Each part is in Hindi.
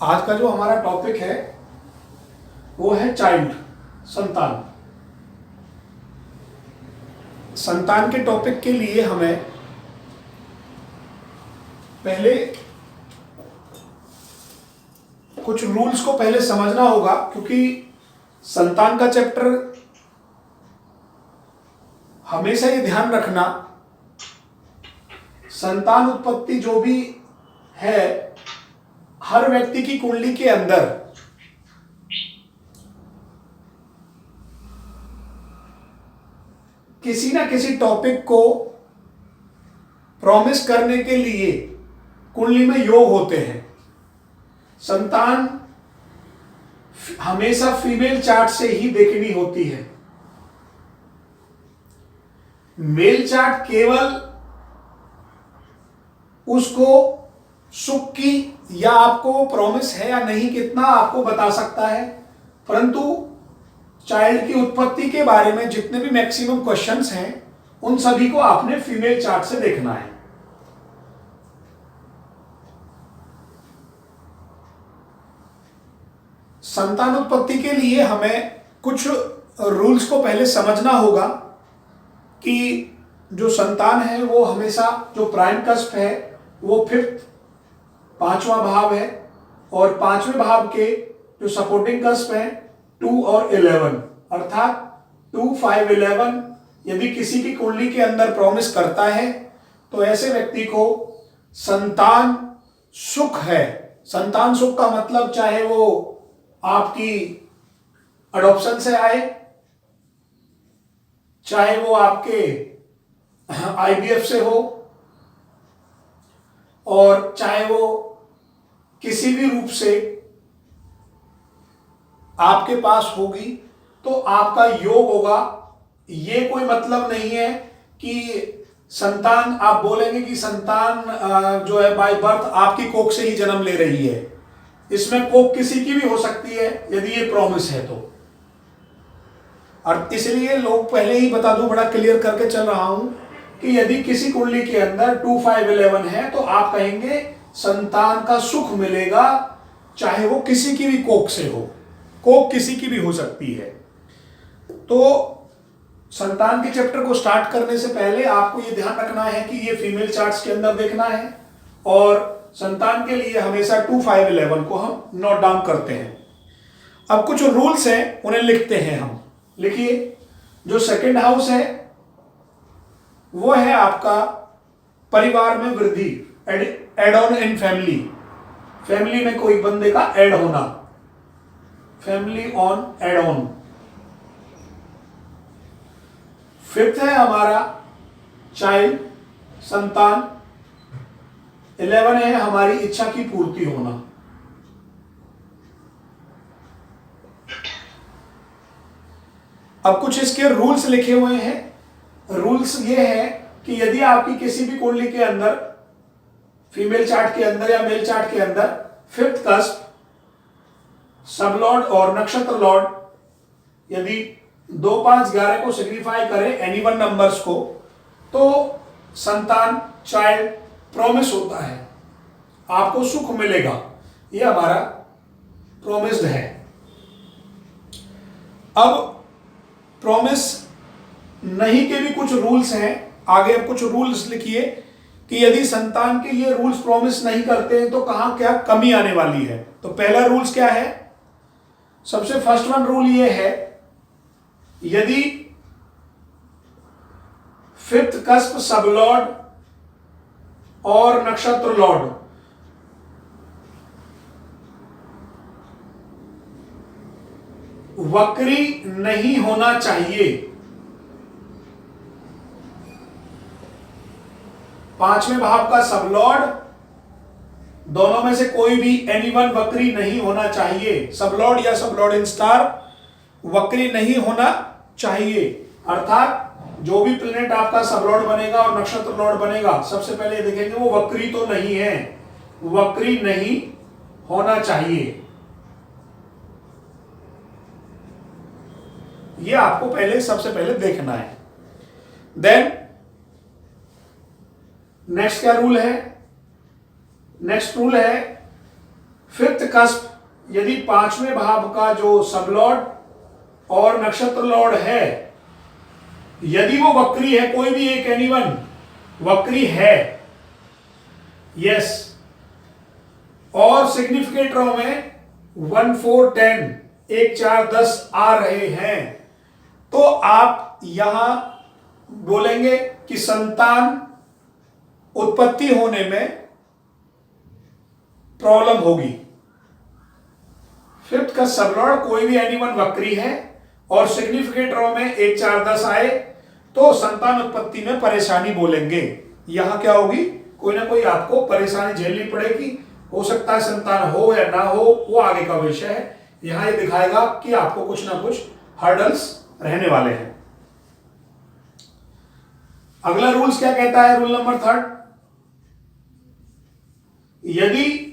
आज का जो हमारा टॉपिक है वो है चाइल्ड, संतान। संतान के टॉपिक के लिए हमें पहले कुछ रूल्स को पहले समझना होगा, क्योंकि संतान का चैप्टर हमेशा ये ध्यान रखना, संतान उत्पत्ति जो भी है हर व्यक्ति की कुंडली के अंदर किसी ना किसी टॉपिक को प्रॉमिस करने के लिए कुंडली में योग होते हैं। संतान हमेशा फीमेल चार्ट से ही देखनी होती है। मेल चार्ट केवल उसको सुख की या आपको प्रॉमिस है या नहीं कितना आपको बता सकता है, परंतु चाइल्ड की उत्पत्ति के बारे में जितने भी मैक्सिमम क्वेश्चंस हैं उन सभी को आपने फीमेल चार्ट से देखना है। संतान उत्पत्ति के लिए हमें कुछ रूल्स को पहले समझना होगा कि जो संतान है वो हमेशा, जो प्राइम कस्प है वो फिफ्थ, पांचवा भाव है, और पांचवें भाव के जो सपोर्टिंग कस्प है 2 और 11, अर्थात 2, 5, 11 यदि किसी की कुंडली के अंदर प्रॉमिस करता है तो ऐसे व्यक्ति को संतान सुख है। संतान सुख का मतलब चाहे वो आपकी अडॉप्शन से आए, चाहे वो आपके आईवीएफ से हो, और चाहे वो किसी भी रूप से आपके पास होगी तो आपका योग होगा। ये कोई मतलब नहीं है कि संतान, आप बोलेंगे कि संतान जो है बाय बर्थ आपकी कोख से ही जन्म ले रही है। इसमें कोख किसी की भी हो सकती है यदि ये प्रॉमिस है तो। और इसलिए लोग पहले ही बता दूं, बड़ा क्लियर करके चल रहा हूं कि यदि किसी कुंडली के अंदर 2, 5, 11 है तो आप कहेंगे संतान का सुख मिलेगा, चाहे वो किसी की भी कोख से हो। कोख किसी की भी हो सकती है। तो संतान के चैप्टर को स्टार्ट करने से पहले आपको ये ध्यान रखना है कि ये फीमेल चार्ट्स के अंदर देखना है, और संतान के लिए हमेशा 2, 5, 11 को हम नोट डाउन करते हैं। अब कुछ रूल्स हैं उन्हें लिखते हैं हम। लिखिए, जो सेकंड हाउस है वो है आपका परिवार में वृद्धि, add on in family, family में कोई बंदे का ऐड होना, family on, add on. Fifth है हमारा चाइल्ड, संतान। 11 है हमारी इच्छा की पूर्ति होना। अब कुछ इसके रूल्स लिखे हुए हैं। रूल्स ये है कि यदि आपकी किसी भी कुंडली के अंदर, फीमेल चार्ट के अंदर या मेल चार्ट के अंदर, फिफ्थ कस्प, सब लॉर्ड और नक्षत्र लॉर्ड यदि 2, 5, 11 को सिग्निफाई करे एनी वन नंबर्स को, तो संतान, चाइल्ड प्रॉमिस होता है, आपको सुख मिलेगा, ये हमारा प्रॉमिस्ड है। अब प्रॉमिस नहीं के भी कुछ रूल्स हैं आगे। अब कुछ रूल्स लिखिए कि यदि संतान के ये रूल्स प्रॉमिस नहीं करते हैं तो कहां क्या कमी आने वाली है। तो पहला रूल्स क्या है? सबसे फर्स्ट वन रूल ये है, यदि फिफ्थ कस्प, सब लॉर्ड और नक्षत्र लॉर्ड वक्री नहीं होना चाहिए, पांचवें भाव का सब लॉर्ड, दोनों में से कोई भी एनी वन वक्री नहीं होना चाहिए। सब लॉर्ड या सब लॉर्ड इन स्टार वक्री नहीं होना चाहिए। अर्थात जो भी प्लेनेट आपका सब लॉर्ड बनेगा और नक्षत्र लॉर्ड बनेगा, सबसे पहले देखेंगे वो वक्री तो नहीं है, वक्री नहीं होना चाहिए। ये आपको पहले, सबसे पहले देखना है। देन नेक्स्ट क्या रूल है? नेक्स्ट रूल है फिफ्थ कस्प यदि पांचवें भाव का जो सबलॉर्ड और नक्षत्र लॉर्ड है, यदि वो वक्री है, कोई भी एक एनीवन वक्री है, यस, और सिग्निफिकेंट रो में 1 4 10 1 4 10 आ रहे हैं, तो आप यहां बोलेंगे कि संतान उत्पत्ति होने में प्रॉब्लम होगी। फिफ्थ का सबलॉर्ड कोई भी एनीवन वक्री है और सिग्निफिकेंट रो में 1 4 10 आए तो संतान उत्पत्ति में परेशानी बोलेंगे। यहां क्या होगी, कोई ना कोई आपको परेशानी झेलनी पड़ेगी। हो सकता है संतान हो या ना हो, वो आगे का विषय है। यहां ये दिखाएगा कि आपको कुछ ना कुछ हर्डल्स रहने वाले हैं। अगला रूल्स क्या कहता है, रूल नंबर 3, यदि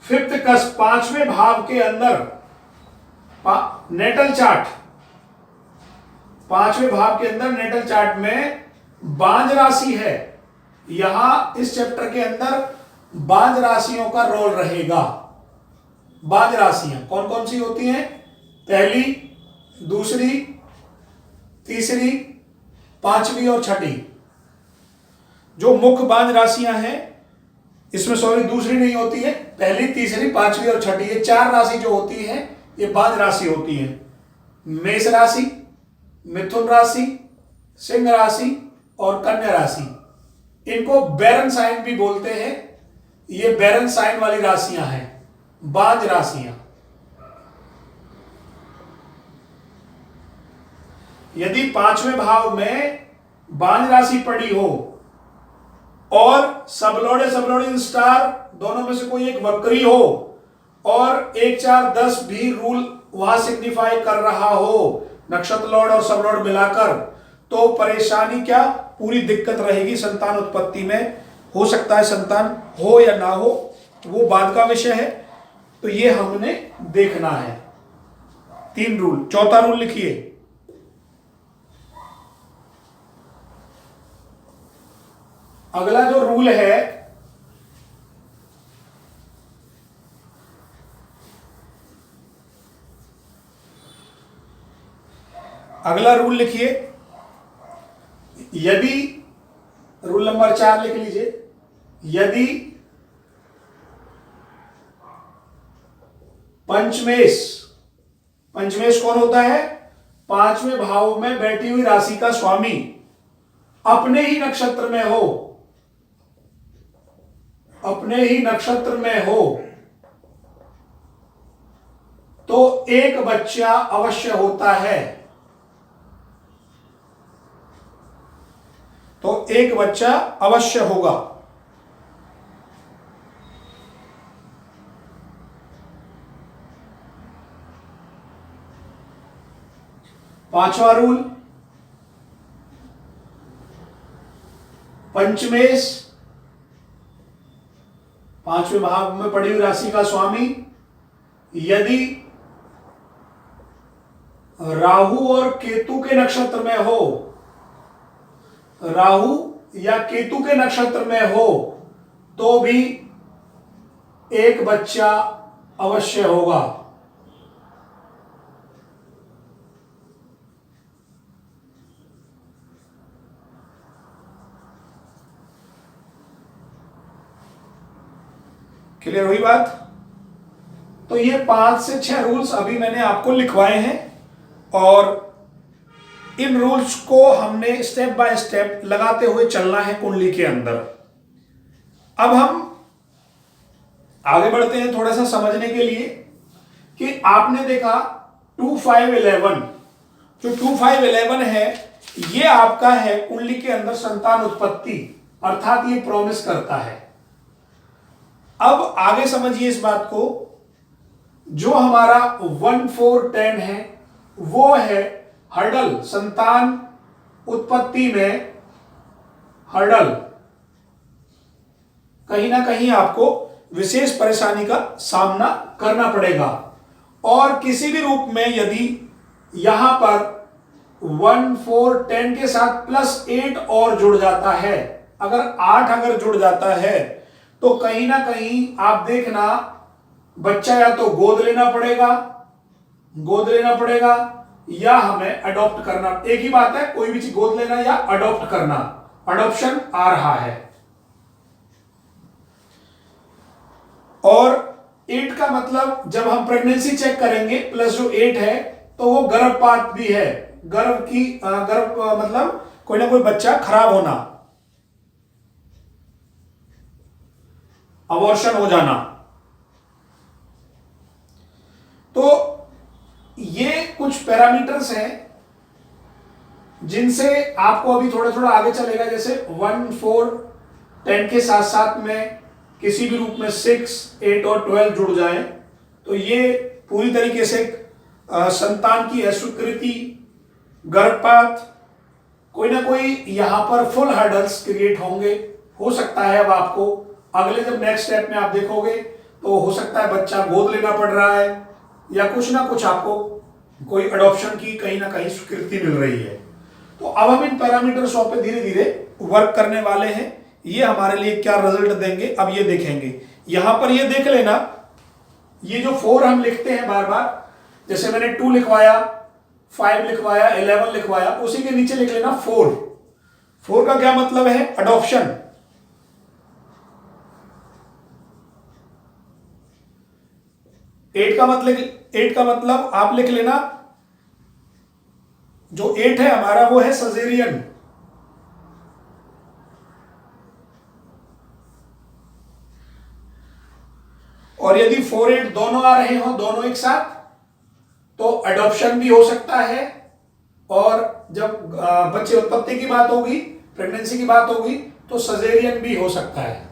फिफ्थ कस्प पांचवें भाव के अंदर नेटल चार्ट, पांचवें भाव के अंदर नेटल चार्ट में बांझ राशि है, यहां इस चैप्टर के अंदर बांझ राशियों का रोल रहेगा। बांझ राशियां कौन कौन सी होती हैं, पहली, दूसरी, तीसरी, पांचवी और छठी। जो मुख्य बांझ राशियां हैं इसमें, सॉरी, दूसरी नहीं होती है, पहली, तीसरी, पांचवी और छठी, ये 4 राशि जो होती है ये बांझ राशि होती है। मेष राशि, मिथुन राशि, सिंह राशि और कन्या राशि, इनको बैरन साइन भी बोलते हैं। ये बैरन साइन वाली राशियां हैं, बांझ राशियां। यदि पांचवें भाव में बांझ राशि पड़ी हो और सबलॉर्ड या सबलॉर्डिंग स्टार दोनों में से कोई एक वक्री हो और 1 4 10 भी रूल वहां सिग्निफाई कर रहा हो, नक्षत्र लॉर्ड और सबलॉर्ड मिलाकर, तो परेशानी क्या, पूरी दिक्कत रहेगी संतान उत्पत्ति में। हो सकता है संतान हो या ना हो, वो बाद का विषय है, तो ये हमने देखना है। 3 रूल। चौथा रूल लिखिए, अगला जो रूल है, अगला रूल लिखिए, यदि रूल नंबर 4 लिख लीजिए, यदि पंचमेश, पंचमेश कौन होता है, पांचवें भाव में बैठी हुई राशि का स्वामी अपने ही नक्षत्र में हो, अपने ही नक्षत्र में हो, तो एक बच्चा अवश्य होता है, तो एक बच्चा अवश्य होगा। पांचवा रूल, पंचमेश पांचवें भाव में पड़ी हुई राशि का स्वामी यदि राहु और केतु के नक्षत्र में हो, राहु या केतु के नक्षत्र में हो, तो भी एक बच्चा अवश्य होगा। क्लियर हुई बात? तो ये 5 से 6 रूल्स अभी मैंने आपको लिखवाए हैं और इन रूल्स को हमने स्टेप बाय स्टेप लगाते हुए चलना है कुंडली के अंदर। अब हम आगे बढ़ते हैं थोड़ा सा समझने के लिए कि आपने देखा 2 5 11, जो 2 5 11 है ये आपका है कुंडली के अंदर संतान उत्पत्ति, अर्थात ये प्रॉमिस करता है। अब आगे समझिए इस बात को, जो हमारा 1 4 10 है वो है हर्डल, संतान उत्पत्ति में हर्डल। कहीं ना कहीं आपको विशेष परेशानी का सामना करना पड़ेगा और किसी भी रूप में यदि यहां पर 1 4 10 के साथ +8 और जुड़ जाता है, अगर 8 अगर जुड़ जाता है तो कहीं ना कहीं आप देखना बच्चा या तो गोद लेना पड़ेगा या हमें अडॉप्ट करना। एक ही बात है, कोई भी चीज गोद लेना या अडॉप्ट करना, अडॉप्शन आ रहा है। और 8 का मतलब जब हम प्रेगनेंसी चेक करेंगे प्लस जो 8 है तो वो गर्भपात भी है। गर्भ मतलब कोई ना कोई बच्चा खराब होना, अबॉर्शन हो जाना। तो ये कुछ पैरामीटर्स हैं जिनसे आपको अभी थोड़ा थोड़ा आगे चलेगा। जैसे 1, 4, 10 के साथ साथ में किसी भी रूप में 6, 8 और 12 जुड़ जाएं तो ये पूरी तरीके से संतान की अस्वीकृति, गर्भपात, कोई ना कोई यहां पर फुल हर्डल्स क्रिएट होंगे। हो सकता है अब आपको अगले जब नेक्स्ट स्टेप में आप देखोगे तो हो सकता है बच्चा गोद लेना पड़ रहा है या कुछ ना कुछ आपको कोई अडॉप्शन की कहीं ना कहीं स्वीकृति मिल रही है। तो अब हम इन पैरामीटर्स पे धीरे धीरे वर्क करने वाले हैं। ये हमारे लिए क्या रिजल्ट देंगे अब ये देखेंगे। यहां पर ये देख लेना, ये जो 4 हम लिखते हैं बार बार, जैसे मैंने 2 लिखवाया, 5 लिखवाया, 11 लिखवाया, उसी के नीचे लिख लेना 4। 4 का क्या मतलब है? अडॉप्शन। 8 का मतलब आप लिख लेना, जो 8 है हमारा वो है सजेरियन। और यदि 4, 8 दोनों आ रहे हो, दोनों एक साथ, तो अडॉप्शन भी हो सकता है। और जब बच्चे उत्पत्ति की बात होगी, प्रेगनेंसी की बात होगी, तो सजेरियन भी हो सकता है।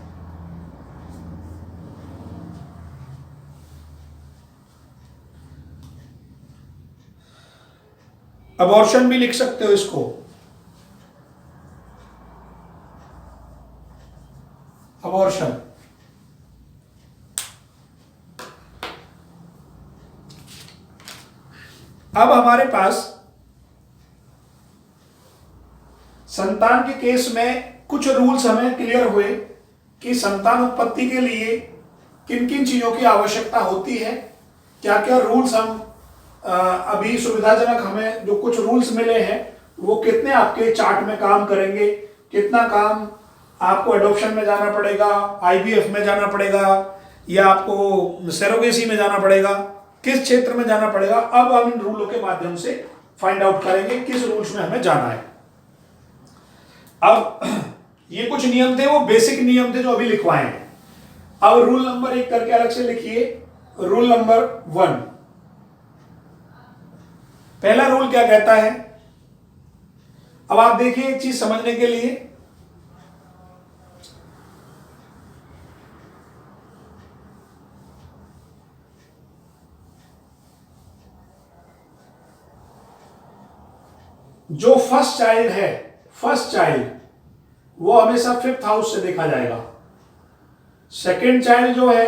अबॉर्शन भी लिख सकते हो इसको। अबॉर्शन। अब हमारे पास संतान के केस में कुछ रूल्स हमें क्लियर हुए कि संतान उत्पत्ति के लिए किन किन चीजों की आवश्यकता होती है, क्या क्या रूल्स हम अभी सुविधाजनक हमें जो कुछ रूल्स मिले हैं वो कितने आपके चार्ट में काम करेंगे, कितना काम आपको एडॉप्शन में जाना पड़ेगा, आईवीएफ में जाना पड़ेगा या आपको सेरोगेसी में जाना पड़ेगा, किस क्षेत्र में जाना पड़ेगा। अब हम इन रूलों के माध्यम से फाइंड आउट करेंगे किस रूल्स में हमें जाना है। अब ये कुछ नियम थे, वो बेसिक नियम थे जो अभी लिखवाए हैं। अब रूल नंबर 1 करके अलग से लिखिए। रूल नंबर 1, पहला रूल क्या कहता है? अब आप देखिए एक चीज समझने के लिए, जो फर्स्ट चाइल्ड वो हमेशा 5th हाउस से देखा जाएगा। सेकेंड चाइल्ड जो है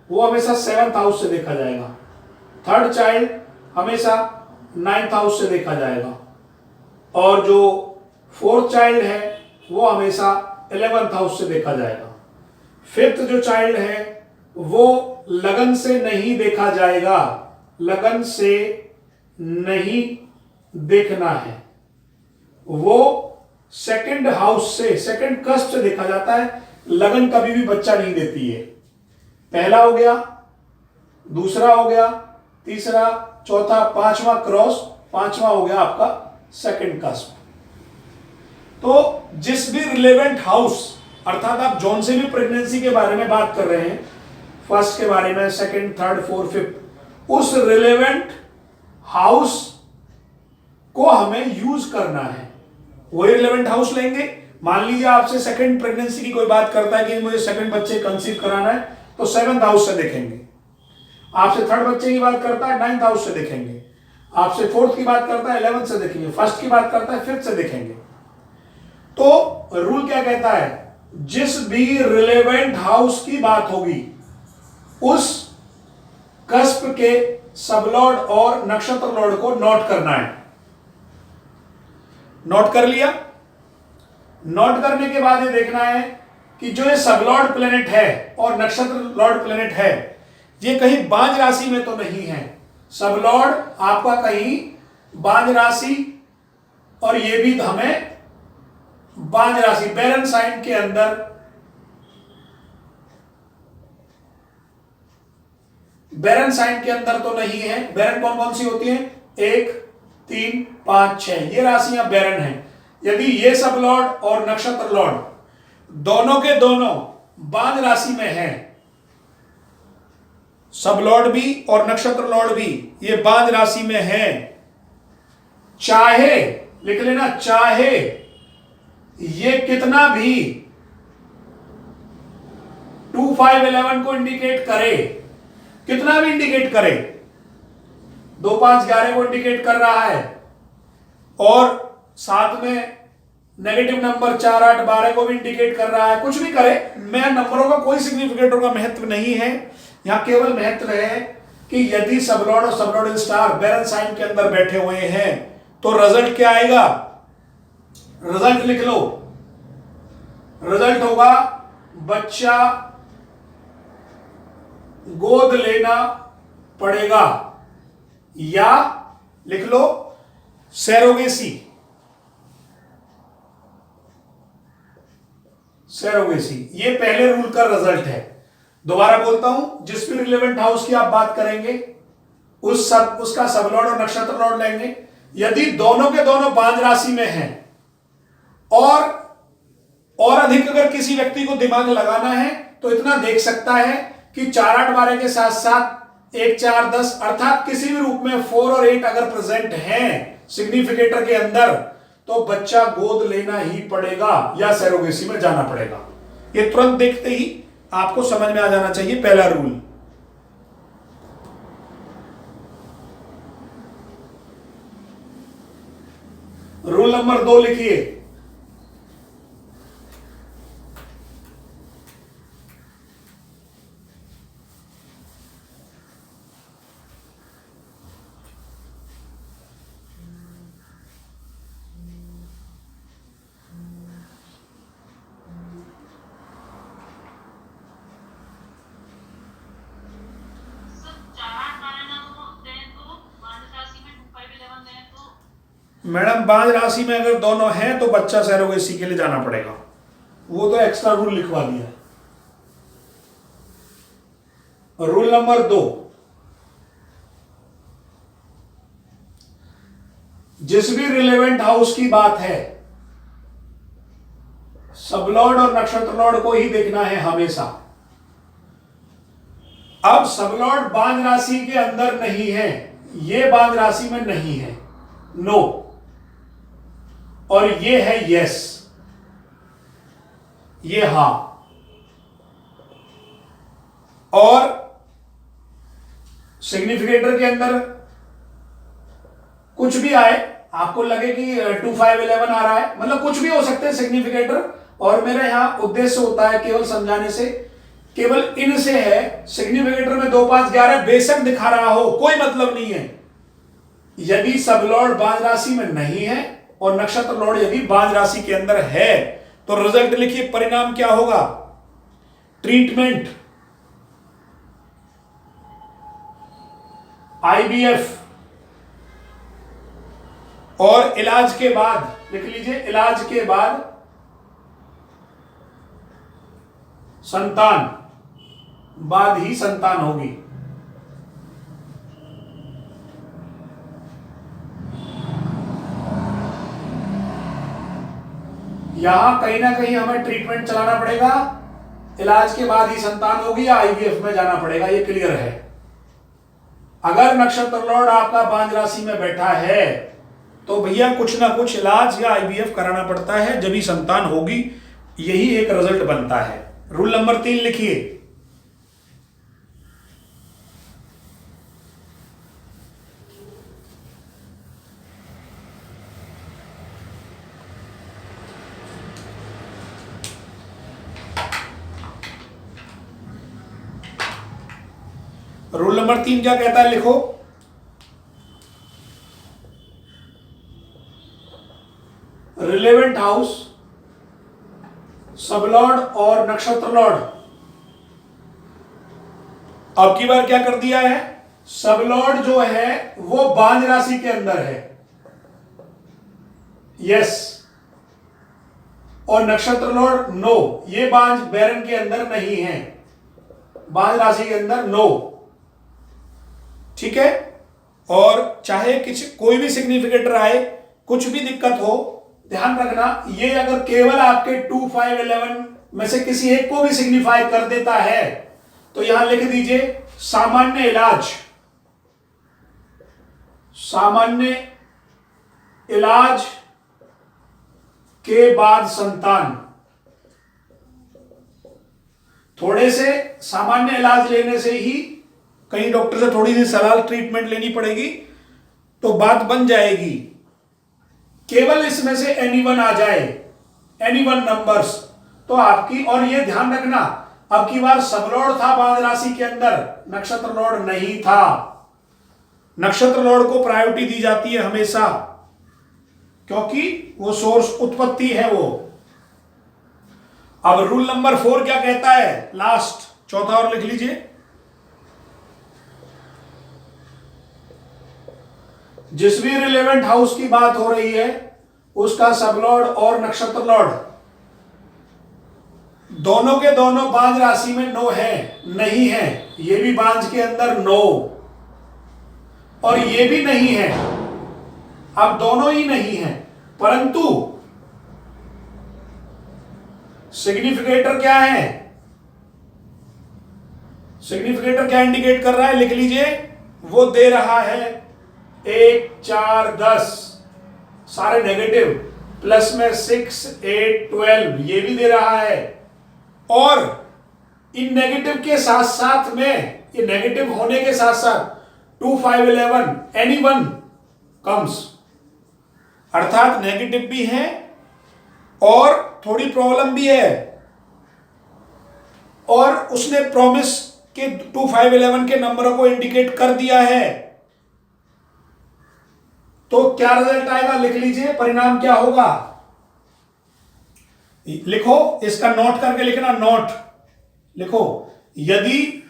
वो हमेशा 7th हाउस से देखा जाएगा। थर्ड चाइल्ड हमेशा 9th हाउस से देखा जाएगा। और जो 4th चाइल्ड है वो हमेशा 11th हाउस से देखा जाएगा। 5th जो चाइल्ड है वो लगन से नहीं देखा जाएगा, लगन से नहीं देखना है, वो सेकंड हाउस से, सेकंड कस्ट से देखा जाता है। लगन कभी भी बच्चा नहीं देती है। पहला हो गया, दूसरा हो गया, तीसरा, चौथा, पांचवा क्रॉस, पांचवा हो गया आपका सेकंड कस्ट। तो जिस भी रिलेवेंट हाउस, अर्थात आप जौन से भी प्रेगनेंसी के बारे में बात कर रहे हैं, फर्स्ट के बारे में, सेकंड, थर्ड, फोर्थ, फिफ्थ, उस रिलेवेंट हाउस को हमें यूज करना है। वही रिलेवेंट हाउस लेंगे। मान लीजिए आपसे सेकंड प्रेगनेंसी की कोई बात करता है कि मुझे सेकंड बच्चे कंसीव कराना है, तो 7th हाउस से देखेंगे। आपसे थर्ड बच्चे की बात करता है 9th हाउस से देखेंगे। आपसे 4th की बात करता है 11th से देखेंगे। फर्स्ट की बात करता है 5th से देखेंगे। तो रूल क्या कहता है? जिस भी रिलेवेंट हाउस की बात होगी उस कस्प के सबलॉर्ड और नक्षत्र लॉर्ड को नोट करना है। नोट कर लिया। नोट करने के बाद ये देखना है कि जो ये सब लॉर्ड प्लेनेट है और नक्षत्र लॉर्ड प्लेनेट है, ये कहीं बांझ राशि में तो नहीं है। सब लॉर्ड आपका कहीं बांझ राशि और ये भी हमें बांझ राशि बैरन साइन के अंदर, बैरन साइन के अंदर तो नहीं है। बैरन कौन कौन सी होती है? 1, 3, 5, 6 ये राशियां बैरन है। यदि ये सब लॉर्ड और नक्षत्र लॉर्ड दोनों के दोनों बांझ राशि में है, सब लॉर्ड भी और नक्षत्र लॉर्ड भी ये बांझ राशि में है, चाहे लिख लेना, चाहे ये कितना भी 2, 5, 11 को इंडिकेट करे, कितना भी इंडिकेट करे, 2, 5, 11 को इंडिकेट कर रहा है और साथ में नेगेटिव नंबर 4, 8, 12 को भी इंडिकेट कर रहा है, कुछ भी करे, मैं नंबरों का कोई सिग्निफिकेटर का महत्व नहीं है। यहां केवल महत्व है कि यदि सबलॉर्ड और सबलॉर्ड स्टार बैरन साइन के अंदर बैठे हुए हैं तो रिजल्ट क्या आएगा? रिजल्ट लिख लो, रिजल्ट होगा बच्चा गोद लेना पड़ेगा, या लिख लो सैरोगेसी, सैरोगेसी। ये पहले रूल का रिजल्ट है। दोबारा बोलता हूं, जिस भी रिलेवेंट हाउस की आप बात करेंगे उसका सब लॉर्ड और नक्षत्र लॉर्ड लेंगे। यदि दोनों के दोनों बांझ राशि में हैं और अधिक अगर किसी व्यक्ति को दिमाग लगाना है तो इतना देख सकता है कि 4, 8, 12 के साथ साथ 1, 4, 10 अर्थात किसी भी रूप में 4 और 8 अगर प्रेजेंट हैं सिग्निफिकेटर के अंदर तो बच्चा गोद लेना ही पड़ेगा या सैरोगेसी में जाना पड़ेगा। ये तुरंत देखते ही आपको समझ में आ जाना चाहिए पहला रूल। रूल नंबर 2 लिखिए, मैडम बांझ राशि में अगर दोनों हैं तो बच्चा सैरोगेसी के लिए जाना पड़ेगा। वो तो एक्स्ट्रा रूल लिखवा दिया। रूल नंबर 2, जिस भी रिलेवेंट हाउस की बात है सब लॉर्ड और नक्षत्र लॉर्ड को ही देखना है हमेशा। अब सब लॉर्ड बांझ राशि के अंदर नहीं है, ये बांझ राशि में नहीं है, नो, और ये है यस, ये हां। और सिग्निफिकेटर के अंदर कुछ भी आए, आपको लगे कि 2, 5, 11 आ रहा है, मतलब कुछ भी हो सकते हैं सिग्निफिकेटर, और मेरा यहां उद्देश्य होता है केवल समझाने से, केवल इनसे है। सिग्निफिकेटर में 2, 5, 11 बेशक दिखा रहा हो, कोई मतलब नहीं है। यदि सब लॉर्ड बांझ राशि में नहीं है और नक्षत्र लॉर्ड यदि बांझ राशि के अंदर है तो रिजल्ट लिखिए, परिणाम क्या होगा? ट्रीटमेंट IVF, और इलाज के बाद लिख लीजिए, इलाज के बाद संतान, बाद ही संतान होगी। यहां कहीं ना कहीं हमें ट्रीटमेंट चलाना पड़ेगा, इलाज के बाद ही संतान होगी या IVF में जाना पड़ेगा, ये क्लियर है। अगर नक्षत्र लॉर्ड आपका बांझ राशि में बैठा है तो भैया कुछ ना कुछ इलाज या IVF कराना पड़ता है, जब ही संतान होगी, यही एक रिजल्ट बनता है। रूल नंबर 3 लिखिए, रूल नंबर 3 क्या कहता है? लिखो, रिलेवेंट हाउस सबलॉर्ड और नक्षत्र लॉर्ड। अब की बार क्या कर दिया है, सबलॉर्ड जो है वो बांझ राशि के अंदर है, यस, और नक्षत्र लॉर्ड नो, ये बांझ बैरन के अंदर नहीं है, बांझ राशि के अंदर नो, ठीक है। और चाहे कोई भी सिग्निफिकेटर आए, कुछ भी दिक्कत हो, ध्यान रखना ये अगर केवल आपके 2, 5, 11 में से किसी एक को भी सिग्निफाई कर देता है तो यहां लिख दीजिए सामान्य इलाज, सामान्य इलाज के बाद संतान। थोड़े से सामान्य इलाज लेने से ही, कहीं डॉक्टर से थोड़ी सी सलाह ट्रीटमेंट लेनी पड़ेगी तो बात बन जाएगी। केवल इसमें से एनी1 आ जाए, एनी1 नंबर्स तो आपकी, और ये ध्यान रखना अब की बार सबलॉर्ड था बांझ राशि के अंदर, नक्षत्र लॉर्ड नहीं था। नक्षत्र लॉर्ड को प्रायोरिटी दी जाती है हमेशा, क्योंकि वो सोर्स उत्पत्ति है वो। अब रूल नंबर 4 क्या कहता है, लास्ट चौथा और लिख लीजिए। जिस भी रिलेवेंट हाउस की बात हो रही है उसका सबलॉर्ड और नक्षत्र लॉर्ड दोनों के दोनों बांझ राशि में नो है, नहीं है, ये भी बांझ के अंदर नो और ये भी नहीं है, अब दोनों ही नहीं है, परंतु सिग्निफिकेटर क्या है, सिग्निफिकेटर क्या इंडिकेट कर रहा है, लिख लीजिए, वो दे रहा है 1, 4, 10 सारे नेगेटिव, प्लस में 6, 8, 12 ये भी दे रहा है, और इन नेगेटिव के साथ साथ में, ये नेगेटिव होने के साथ साथ 2, 5, 11 एनी1 कम्स, अर्थात नेगेटिव भी है और थोड़ी प्रॉब्लम भी है, और उसने प्रॉमिस के 2, 5, 11 के नंबरों को इंडिकेट कर दिया है। तो क्या रिजल्ट आएगा, लिख लीजिए, परिणाम क्या होगा, लिखो, इसका नोट करके लिखना, नोट लिखो, यदि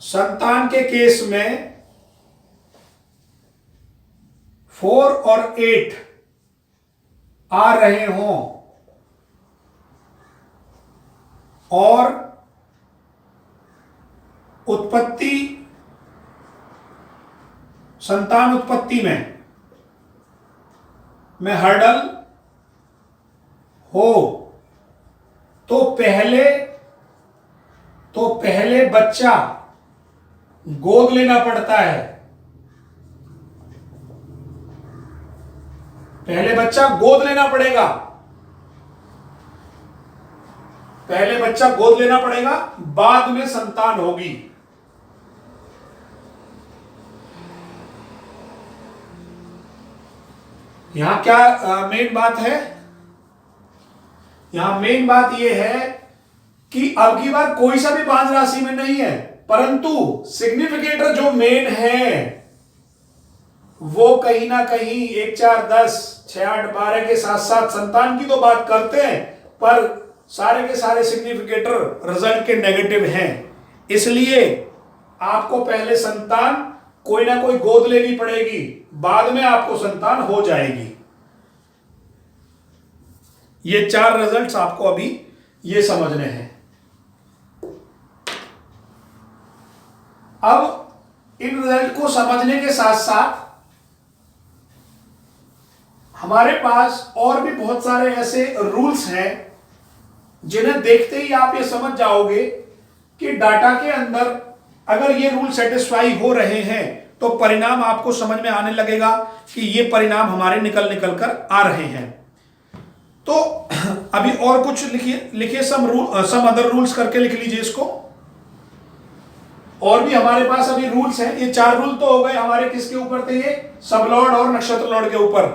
संतान के केस में 4 और 8 आ रहे हों और उत्पत्ति, संतान उत्पत्ति में हर्डल हो, तो पहले बच्चा गोद लेना पड़ता है, पहले बच्चा गोद लेना पड़ेगा, पहले बच्चा गोद लेना पड़ेगा, बाद में संतान होगी। यहां क्या मेन बात है, यहां मेन बात यह है कि अब की बार कोई सा भी बांझ राशि में नहीं है, परंतु सिग्निफिकेटर जो मेन है वो कहीं ना कहीं 1, 4, 10, 6, 8, 12 के साथ साथ संतान की तो बात करते हैं, पर सारे के सारे सिग्निफिकेटर रिजल्ट के नेगेटिव हैं। इसलिए आपको पहले संतान कोई ना कोई गोद लेनी पड़ेगी, बाद में आपको संतान हो जाएगी। ये 4 रिजल्ट्स आपको अभी ये समझने हैं। अब इन रिजल्ट को समझने के साथ साथ हमारे पास और भी बहुत सारे ऐसे रूल्स हैं जिन्हें देखते ही आप ये समझ जाओगे कि डाटा के अंदर अगर ये रूल सेटिस्फाई हो रहे हैं तो परिणाम आपको समझ में आने लगेगा कि ये परिणाम हमारे निकल कर आ रहे हैं। तो अभी और कुछ लिखिए सम अदर रूल्स करके लिख लीजिए इसको। और भी हमारे पास अभी रूल्स हैं। ये 4 रूल तो हो गए हमारे, किसके ऊपर थे, ये सबलॉर्ड और नक्षत्र लॉर्ड के ऊपर,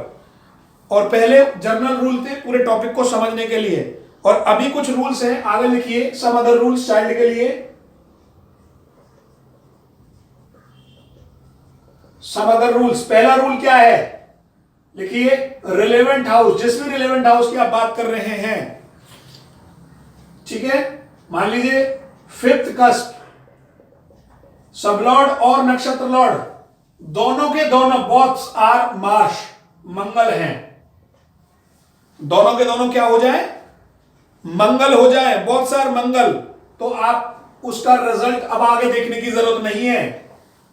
और पहले जनरल रूल थे पूरे टॉपिक को समझने के लिए। और अभी कुछ रूल्स हैं, आगे लिखिए सम अदर रूल्स चाइल्ड के लिए। सम अदर रूल्स, पहला रूल क्या है, लिखिए रिलेवेंट हाउस, जिस भी रिलेवेंट हाउस की आप बात कर रहे हैं, ठीक है। मान लीजिए फिफ्थ कस्प, सबलॉर्ड और नक्षत्र लॉर्ड दोनों के दोनों बोथ्स आर मार्श, मंगल हैं, दोनों के दोनों क्या हो जाए, मंगल हो जाए, बोथ्स आर मंगल, तो आप उसका रिजल्ट अब आगे देखने की जरूरत नहीं है।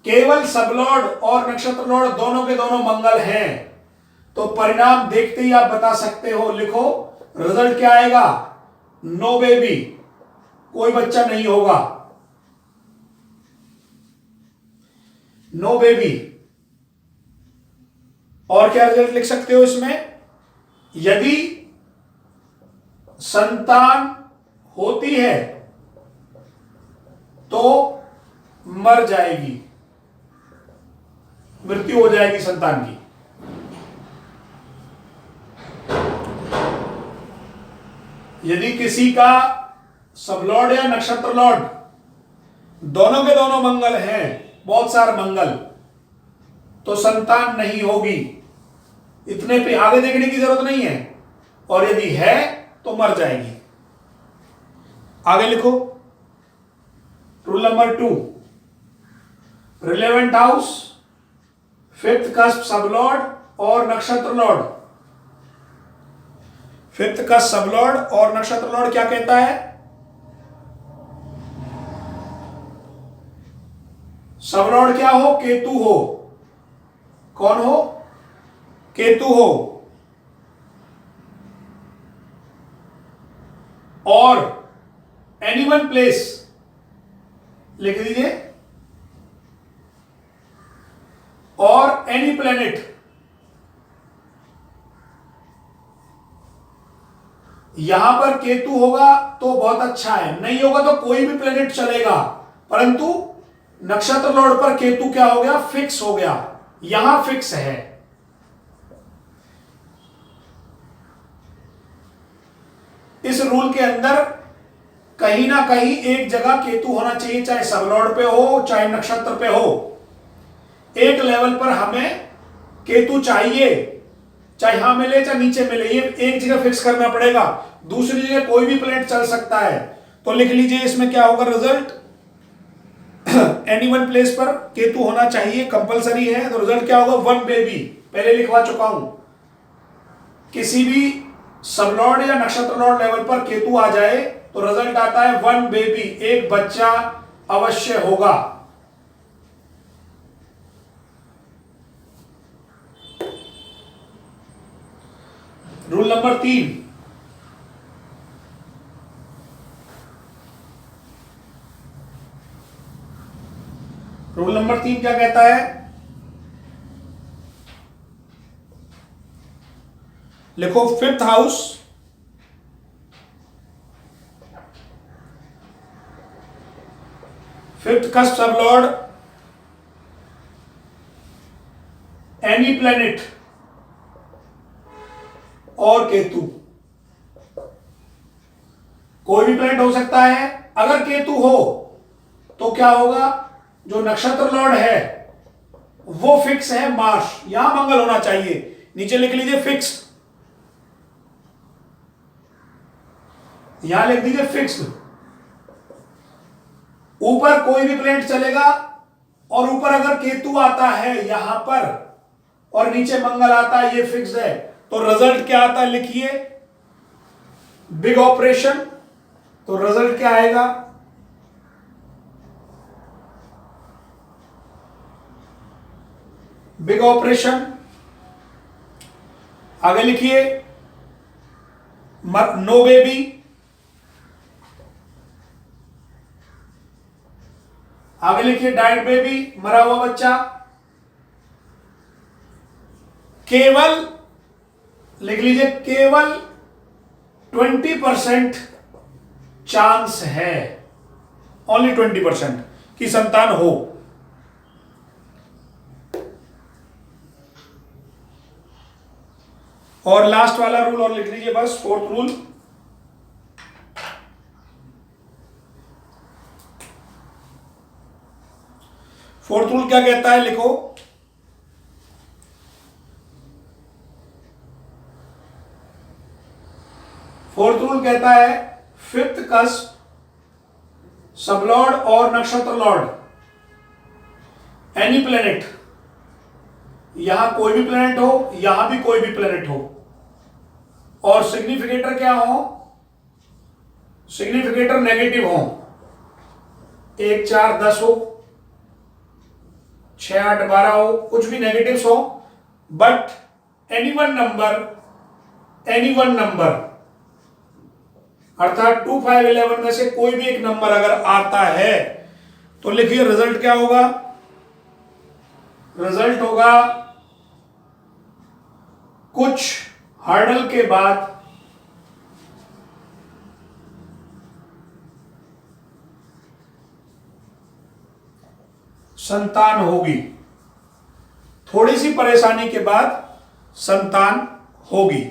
केवल सबलॉर्ड और नक्षत्र लॉर्ड दोनों के दोनों मंगल हैं, तो परिणाम देखते ही आप बता सकते हो। लिखो रिजल्ट क्या आएगा, नो बेबी, कोई बच्चा नहीं होगा, नो बेबी। और क्या रिजल्ट लिख सकते हो इसमें, यदि संतान होती है तो मर जाएगी, मृत्यु हो जाएगी संतान की। यदि किसी का सबलॉर्ड या नक्षत्र लॉर्ड दोनों के दोनों मंगल हैं, बहुत सारे मंगल, तो संतान नहीं होगी, इतने पे आगे देखने की जरूरत नहीं है। और यदि है तो मर जाएगी। आगे लिखो rule number 2, relevant house, fifth cusp sublord और नक्षत्र लॉर्ड, फिफ्थ कस्प सबलॉर्ड और नक्षत्र लॉर्ड क्या कहता है, सबलॉर्ड क्या हो, केतु हो, कौन हो, केतु हो, और एनी वन प्लेस लिख दीजिए, और एनी प्लेनेट, यहां पर केतु होगा तो बहुत अच्छा है, नहीं होगा तो कोई भी प्लेनेट चलेगा, परंतु नक्षत्र लॉर्ड पर केतु क्या हो गया, फिक्स हो गया, यहां फिक्स है। इस रूल के अंदर कहीं ना कहीं एक जगह केतु होना चाहिए, चाहे सबलॉर्ड पे हो चाहे नक्षत्र पे हो, एक लेवल पर हमें केतु चाहिए, चाहे यहां मिले चाहे नीचे मिले, ये एक जगह फिक्स करना पड़ेगा, दूसरी जगह कोई भी प्लेनेट चल सकता है। तो लिख लीजिए इसमें क्या होगा रिजल्ट, एनी वन प्लेस पर केतु होना चाहिए, कंपलसरी है। तो रिजल्ट क्या होगा, वन बेबी, पहले लिखवा चुका हूं, किसी भी सबलॉर्ड या नक्षत्र लॉर्ड लेवल पर केतु आ जाए तो रिजल्ट आता है वन बेबी, एक बच्चा अवश्य होगा। रूल नंबर 3, रूल नंबर 3 क्या कहता है, लिखो fifth house, fifth cusp sublord, any planet और केतु, कोई भी प्लेनेट हो सकता है। अगर केतु हो तो क्या होगा, जो नक्षत्र लॉर्ड है वो फिक्स है मार्स, यहां मंगल होना चाहिए, नीचे लिख लीजिए फिक्स, यहां लिख दीजिए फिक्स्ड। ऊपर कोई भी प्लेनेट चलेगा, और ऊपर अगर केतु आता है यहां पर और नीचे मंगल आता है, ये फिक्स्ड है, तो रिजल्ट क्या आता है, लिखिए बिग ऑपरेशन। तो रिजल्ट क्या आएगा, बिग ऑपरेशन। आगे लिखिए नो बेबी, आगे लिखिए डाइड बेबी, मरा हुआ बच्चा। केवल लिख लीजिए केवल 20% चांस है, ओनली 20% की संतान हो। और लास्ट वाला रूल और लिख लीजिए बस, फोर्थ रूल, फोर्थ रूल क्या कहता है, लिखो फोर्थ रूल कहता है फिफ्थ कस्प, सबलॉर्ड और नक्षत्र लॉर्ड, एनी प्लेनेट, यहां कोई भी प्लेनेट हो, यहां भी कोई भी प्लेनेट हो, और सिग्निफिकेटर क्या हो, सिग्निफिकेटर नेगेटिव हो, 1 4 10 हो, 6 8 12 हो, कुछ भी नेगेटिव्स हो, बट एनी वन नंबर अर्थात 2 5 11 में से कोई भी एक नंबर अगर आता है तो लिखिए रिजल्ट क्या होगा, रिजल्ट होगा कुछ हर्डल के बाद संतान होगी, थोड़ी सी परेशानी के बाद संतान होगी।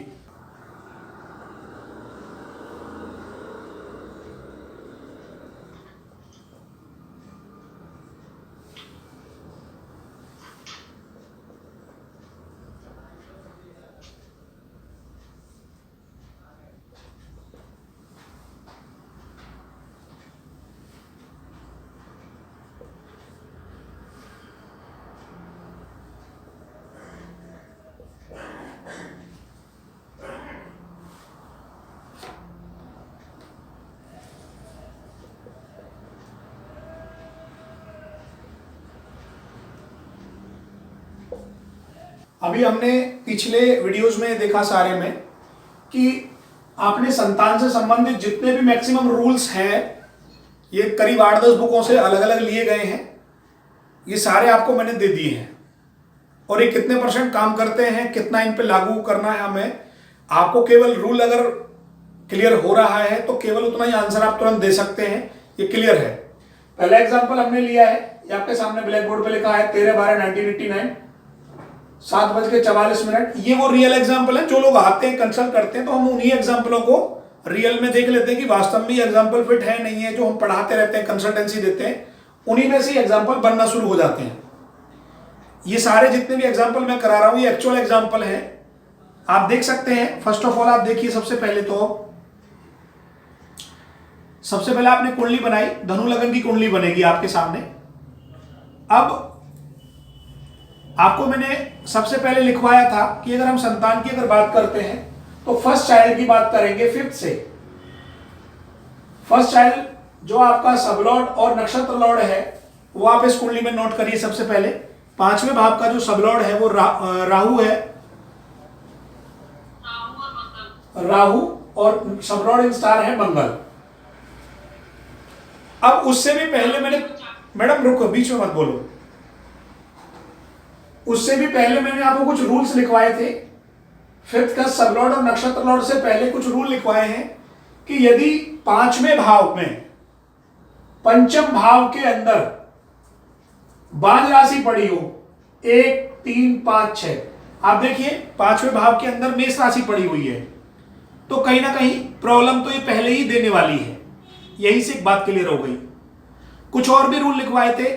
अभी हमने पिछले वीडियोस में देखा सारे में कि आपने संतान से संबंधित जितने भी मैक्सिमम रूल्स हैं, ये करीब 8-10 बुकों से अलग अलग लिए गए हैं, ये सारे आपको मैंने दे दिए हैं, और ये कितने % काम करते हैं, कितना इन पे लागू करना है हमें, आपको केवल रूल अगर क्लियर हो रहा है तो केवल उतना ही आंसर आप तुरंत दे सकते हैं, ये क्लियर है। पहला एग्जाम्पल हमने लिया है, ये आपके सामने ब्लैक बोर्ड पे लिखा है 13/12/1989 7:44। ये वो रियल एग्जाम्पल है, जो लोग आते हैं कंसल्ट करते हैं तो हम उन्हीं एग्जाम्पलों को रियल में देख लेते हैं कि वास्तव में एग्जाम्पल फिट है नहीं है, जो हम पढ़ाते रहते हैं कंसल्टेंसी देते हैं उन्हीं में से एग्जाम्पल बनना शुरू हो जाते हैं। ये सारे जितने भी एग्जाम्पल मैं करा रहा हूं ये एक्चुअल एग्जाम्पल है, आप देख सकते हैं। फर्स्ट ऑफ ऑल आप देखिए, सबसे पहले आपने कुंडली बनाई, धनु लगन की कुंडली बनेगी आपके सामने। अब आपको मैंने सबसे पहले लिखवाया था कि अगर हम संतान की अगर बात करते हैं तो फर्स्ट चाइल्ड की बात करेंगे 5th से। फर्स्ट चाइल्ड जो आपका सबलॉर्ड और नक्षत्र लॉर्ड है वो आप इस कुंडली में नोट करिए। सबसे पहले 5वें भाव का जो सबलॉर्ड है वो राहु है, राहु, और सबलॉर्ड इन स्टार है मंगल। अब उससे भी पहले मैंने, मैडम रुको, बीच में मत बोलो, उससे भी पहले मैंने आपको कुछ रूल्स लिखवाए थे। 5th का सबलॉर्ड और नक्षत्र लॉर्ड से पहले कुछ रूल लिखवाए हैं कि यदि 5वें भाव में पंचम भाव के अंदर बांझ राशि पड़ी हो 1 3 5 6, आप देखिए 5वें भाव के अंदर मेष राशि पड़ी हुई है, तो कहीं ना कहीं प्रॉब्लम तो ये पहले ही देने वाली है। यही से एक बात क्लियर हो गई। कुछ और भी रूल लिखवाए थे।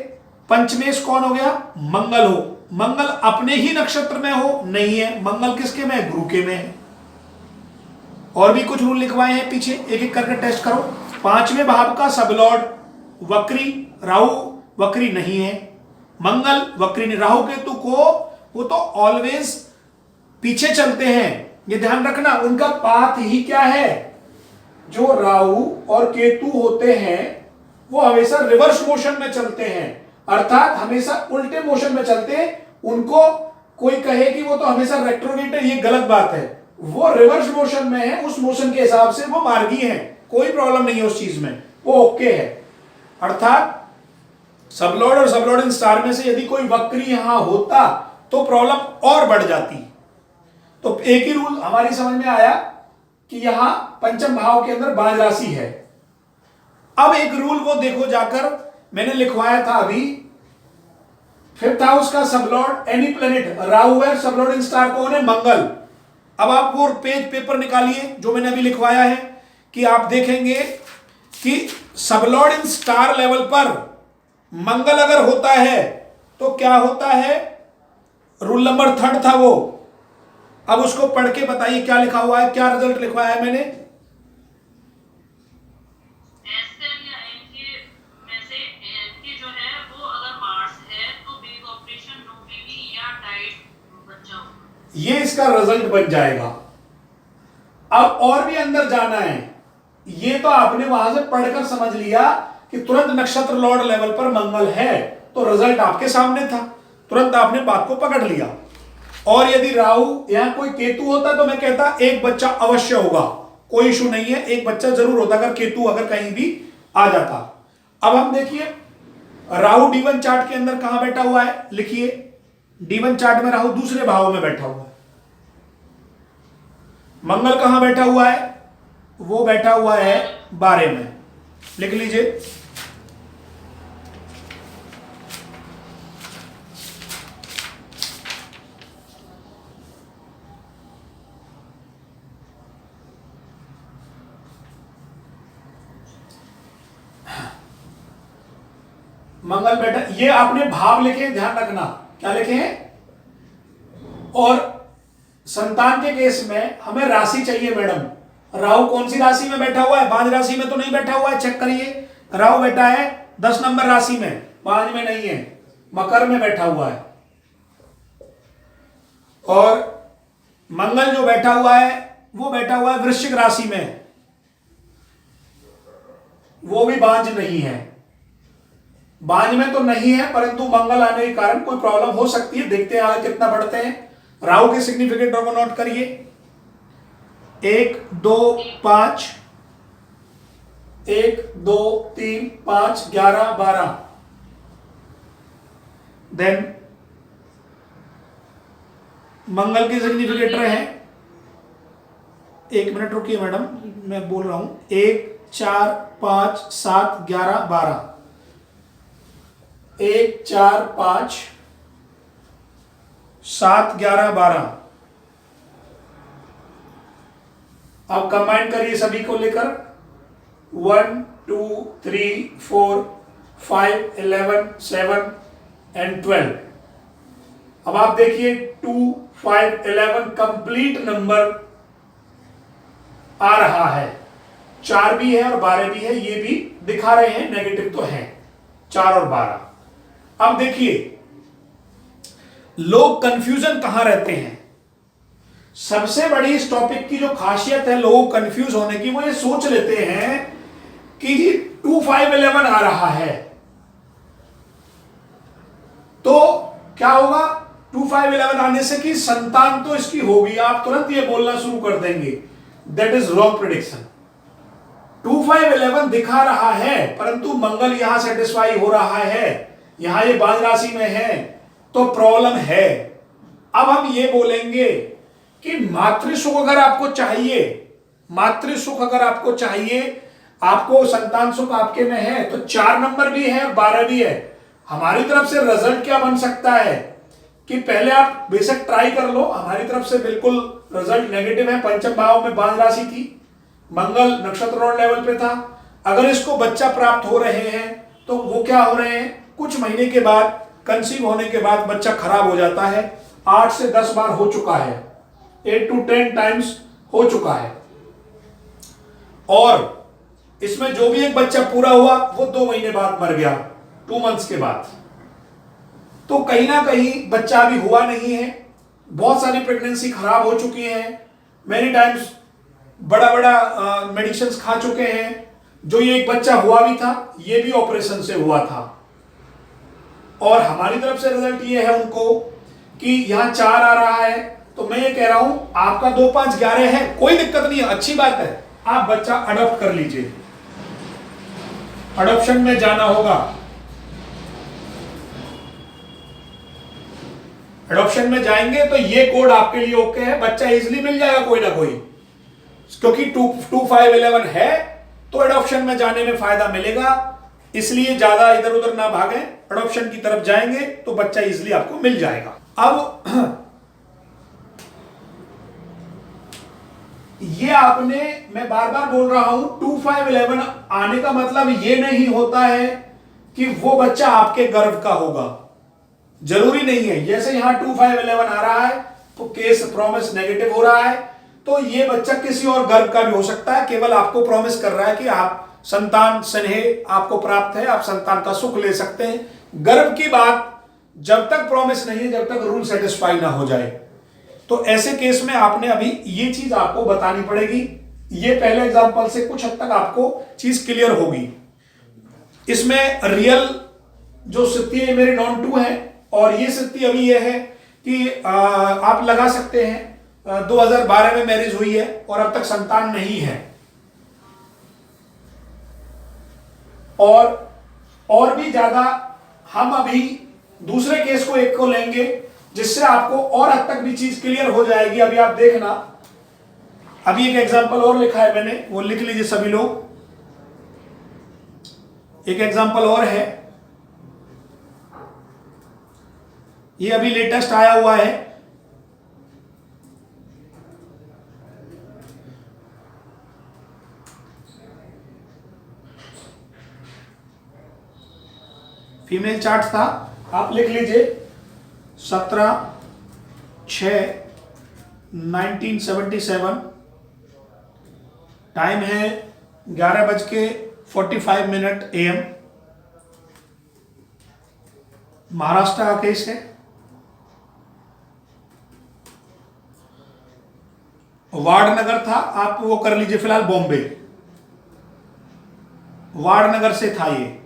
पंचमेश कौन हो गया, मंगल हो, मंगल अपने ही नक्षत्र में हो, नहीं है, मंगल किसके में है, गुरु के में है। और भी कुछ रूल लिखवाए हैं पीछे, एक एक करके टेस्ट करो। 5वें भाव का सबलॉर्ड वक्री, राहु वक्री नहीं है, मंगल वक्री नहीं। राहु केतु को वो तो ऑलवेज पीछे चलते हैं, ये ध्यान रखना। उनका पाथ ही क्या है, जो राहु और केतु होते हैं वो हमेशा रिवर्स मोशन में चलते हैं, अर्थात हमेशा उल्टे मोशन में चलते हैं। उनको कोई कहे कि वो तो हमेशा रेट्रोग्रेड है, ये गलत बात है। वो रिवर्स मोशन में है, उस मोशन के हिसाब से वो मार्गी है, कोई प्रॉब्लम नहीं है उस चीज में, वो ओके है। अर्थात सबलॉर्ड और सबलॉर्ड इन स्टार में से यदि कोई वक्री यहां होता तो प्रॉब्लम और बढ़ जाती। तो एक ही रूल हमारी समझ में आया कि यहां पंचम भाव के अंदर बांझ राशि है। अब एक रूल वो देखो जाकर, मैंने लिखवाया था अभी, 5th हाउस का सबलॉर्ड एनी प्लेनेट, राहु है, सबलॉर्ड इन स्टार कौन है, मंगल। अब आप वो पेपर निकालिए जो मैंने अभी लिखवाया है, कि आप देखेंगे कि सबलॉर्ड इन स्टार लेवल पर मंगल अगर होता है तो क्या होता है, रूल नंबर 3 था वो। अब उसको पढ़ के बताइए क्या लिखा हुआ है, क्या रिजल्ट लिखवाया है मैंने। ये इसका रिजल्ट बन जाएगा। अब और भी अंदर जाना है, ये तो आपने वहां से पढ़कर समझ लिया कि तुरंत नक्षत्र लॉर्ड लेवल पर मंगल है, तो रिजल्ट आपके सामने था, तुरंत आपने बात को पकड़ लिया। और यदि राहु यहां कोई केतु होता तो मैं कहता एक बच्चा अवश्य होगा, कोई इशू नहीं है, एक बच्चा जरूर होता अगर केतु अगर कहीं भी आ जाता। अब हम देखिए राहु D1 चार्ट के अंदर कहां बैठा हुआ है, लिखिए D1 चार्ट में राहु दूसरे भाव में बैठा हुआ है। मंगल कहां बैठा हुआ है, वो बैठा हुआ है 12 में, लिख लीजिए। मंगल बैठा, ये आपने भाव लिखे, ध्यान रखना क्या लिखे हैं। और संतान के केस में हमें राशि चाहिए मैडम। राहु कौन सी राशि में बैठा हुआ है, 5 राशि में तो नहीं बैठा हुआ है, चेक करिए। राहु बैठा है 10 नंबर राशि में, 5 में नहीं है, मकर में बैठा हुआ है। और मंगल जो बैठा हुआ है वो बैठा हुआ है वृश्चिक राशि में, वो भी बांझ नहीं है, बांझ में तो नहीं है, परंतु मंगल आने के कारण कोई प्रॉब्लम हो सकती है। देखते हैं आगे कितना बढ़ते हैं। राहु के सिग्निफिकेंटर को नोट करिए, 1 2 5, 1 2 3 5 11 12। देन मंगल के सिग्निफिकेटर है, 1 मिनट रुकिए मैडम, मैं बोल रहा हूं, 1 4 5 7 11 12, 1 4 5 7 11 12। अब कंबाइन करिए सभी को लेकर, 1 2 3 4 5 11 7 एंड 12। अब आप देखिए 2 5 11 कंप्लीट नंबर आ रहा है, 4 भी है और 12 भी है, ये भी दिखा रहे हैं, नेगेटिव तो है 4 और 12। अब देखिए लोग कंफ्यूजन कहां रहते हैं। सबसे बड़ी इस टॉपिक की जो खासियत है लोग कंफ्यूज होने की, वो ये सोच लेते हैं कि 2 5 11 आ रहा है तो क्या होगा, 2 5 11 आने से कि संतान तो इसकी होगी, आप तुरंत ये बोलना शुरू कर देंगे। That is wrong prediction. 2 5 11 दिखा रहा है, परंतु मंगल यहां सेटिस्फाई हो रहा है, यहां ये बांझ राशि में है, तो प्रॉब्लम है। अब हम ये बोलेंगे कि मातृसुख अगर आपको चाहिए, मातृसुख अगर आपको चाहिए, आपको संतान सुख आपके में है, तो 4 नंबर भी है और 12 भी है। हमारी तरफ से रिजल्ट क्या बन सकता है कि पहले आप बेशक ट्राई कर लो, हमारी तरफ से बिल्कुल रिजल्ट नेगेटिव है। पंचम भाव में बांझ राशि थी, मंगल नक्षत्र लॉर्ड लेवल पे था। अगर इसको बच्चा प्राप्त हो रहे हैं तो वो क्या हो रहे हैं, कुछ महीने के बाद, कंसीव होने के बाद बच्चा खराब हो जाता है। 8 से 10 बार हो चुका है, 8 to 10 टाइम्स हो चुका है। और इसमें जो भी एक बच्चा पूरा हुआ वो 2 महीने बाद मर गया, 2 मंथ्स के बाद। तो कहीं ना कहीं बच्चा अभी हुआ नहीं है, बहुत सारी प्रेगनेंसी खराब हो चुकी है, मेनी टाइम्स बड़ा बड़ा मेडिसिन खा चुके हैं। जो ये एक बच्चा हुआ भी था, ये भी ऑपरेशन से हुआ था। और हमारी तरफ से रिजल्ट ये है उनको कि यहां 4 आ रहा है, तो मैं ये कह रहा हूं आपका 2 5 11 है, कोई दिक्कत नहीं है, अच्छी बात है। आप बच्चा अडॉप्ट कर लीजिए, अडॉप्शन में जाना होगा, अडॉप्शन में जाएंगे तो ये कोड आपके लिए ओके है, बच्चा इजीली मिल जाएगा कोई ना कोई, क्योंकि 2 5 11 है तो अडॉप्शन में जाने में फायदा मिलेगा। इसलिए ज्यादा इधर उधर ना भागें, अडॉप्शन की तरफ जाएंगे तो बच्चा इजीली आपको मिल जाएगा। अब ये आपने, मैं बार बार बोल रहा हूं, 2 5 11 आने का मतलब ये नहीं होता है कि वो बच्चा आपके गर्भ का होगा, जरूरी नहीं है। जैसे यहां 2 5 11 आ रहा है तो केस प्रॉमिस नेगेटिव हो रहा है, तो ये बच्चा किसी और गर्भ का भी हो सकता है, केवल आपको प्रॉमिस कर रहा है कि आप संतान स्नेह आपको प्राप्त है, आप संतान का सुख ले सकते हैं। गर्भ की बात जब तक प्रॉमिस नहीं है, जब तक रूल सेटिस्फाई ना हो जाए। तो ऐसे केस में आपने अभी ये चीज आपको बतानी पड़ेगी। ये पहले एग्जांपल से कुछ हद तक आपको चीज क्लियर होगी। इसमें रियल जो स्थिति है मेरी नॉन टू है, और ये स्थिति अभी ये है कि आप लगा सकते हैं 2012 में मैरिज हुई है और अब तक संतान नहीं है। और भी ज्यादा हम अभी दूसरे केस को एक को लेंगे जिससे आपको और हद तक भी चीज क्लियर हो जाएगी। अभी आप देखना, अभी एक एग्जांपल और लिखा है मैंने, वो लिख लीजिए सभी लोग। एक एग्जांपल और है, ये अभी लेटेस्ट आया हुआ है। फीमेल चार्ट था, आप लिख लीजिए 17/6/1977। टाइम है 11:45 AM। महाराष्ट्र का केस है। वाडनगर था, आप वो कर लीजिए फिलहाल बॉम्बे। वाडनगर से था ये।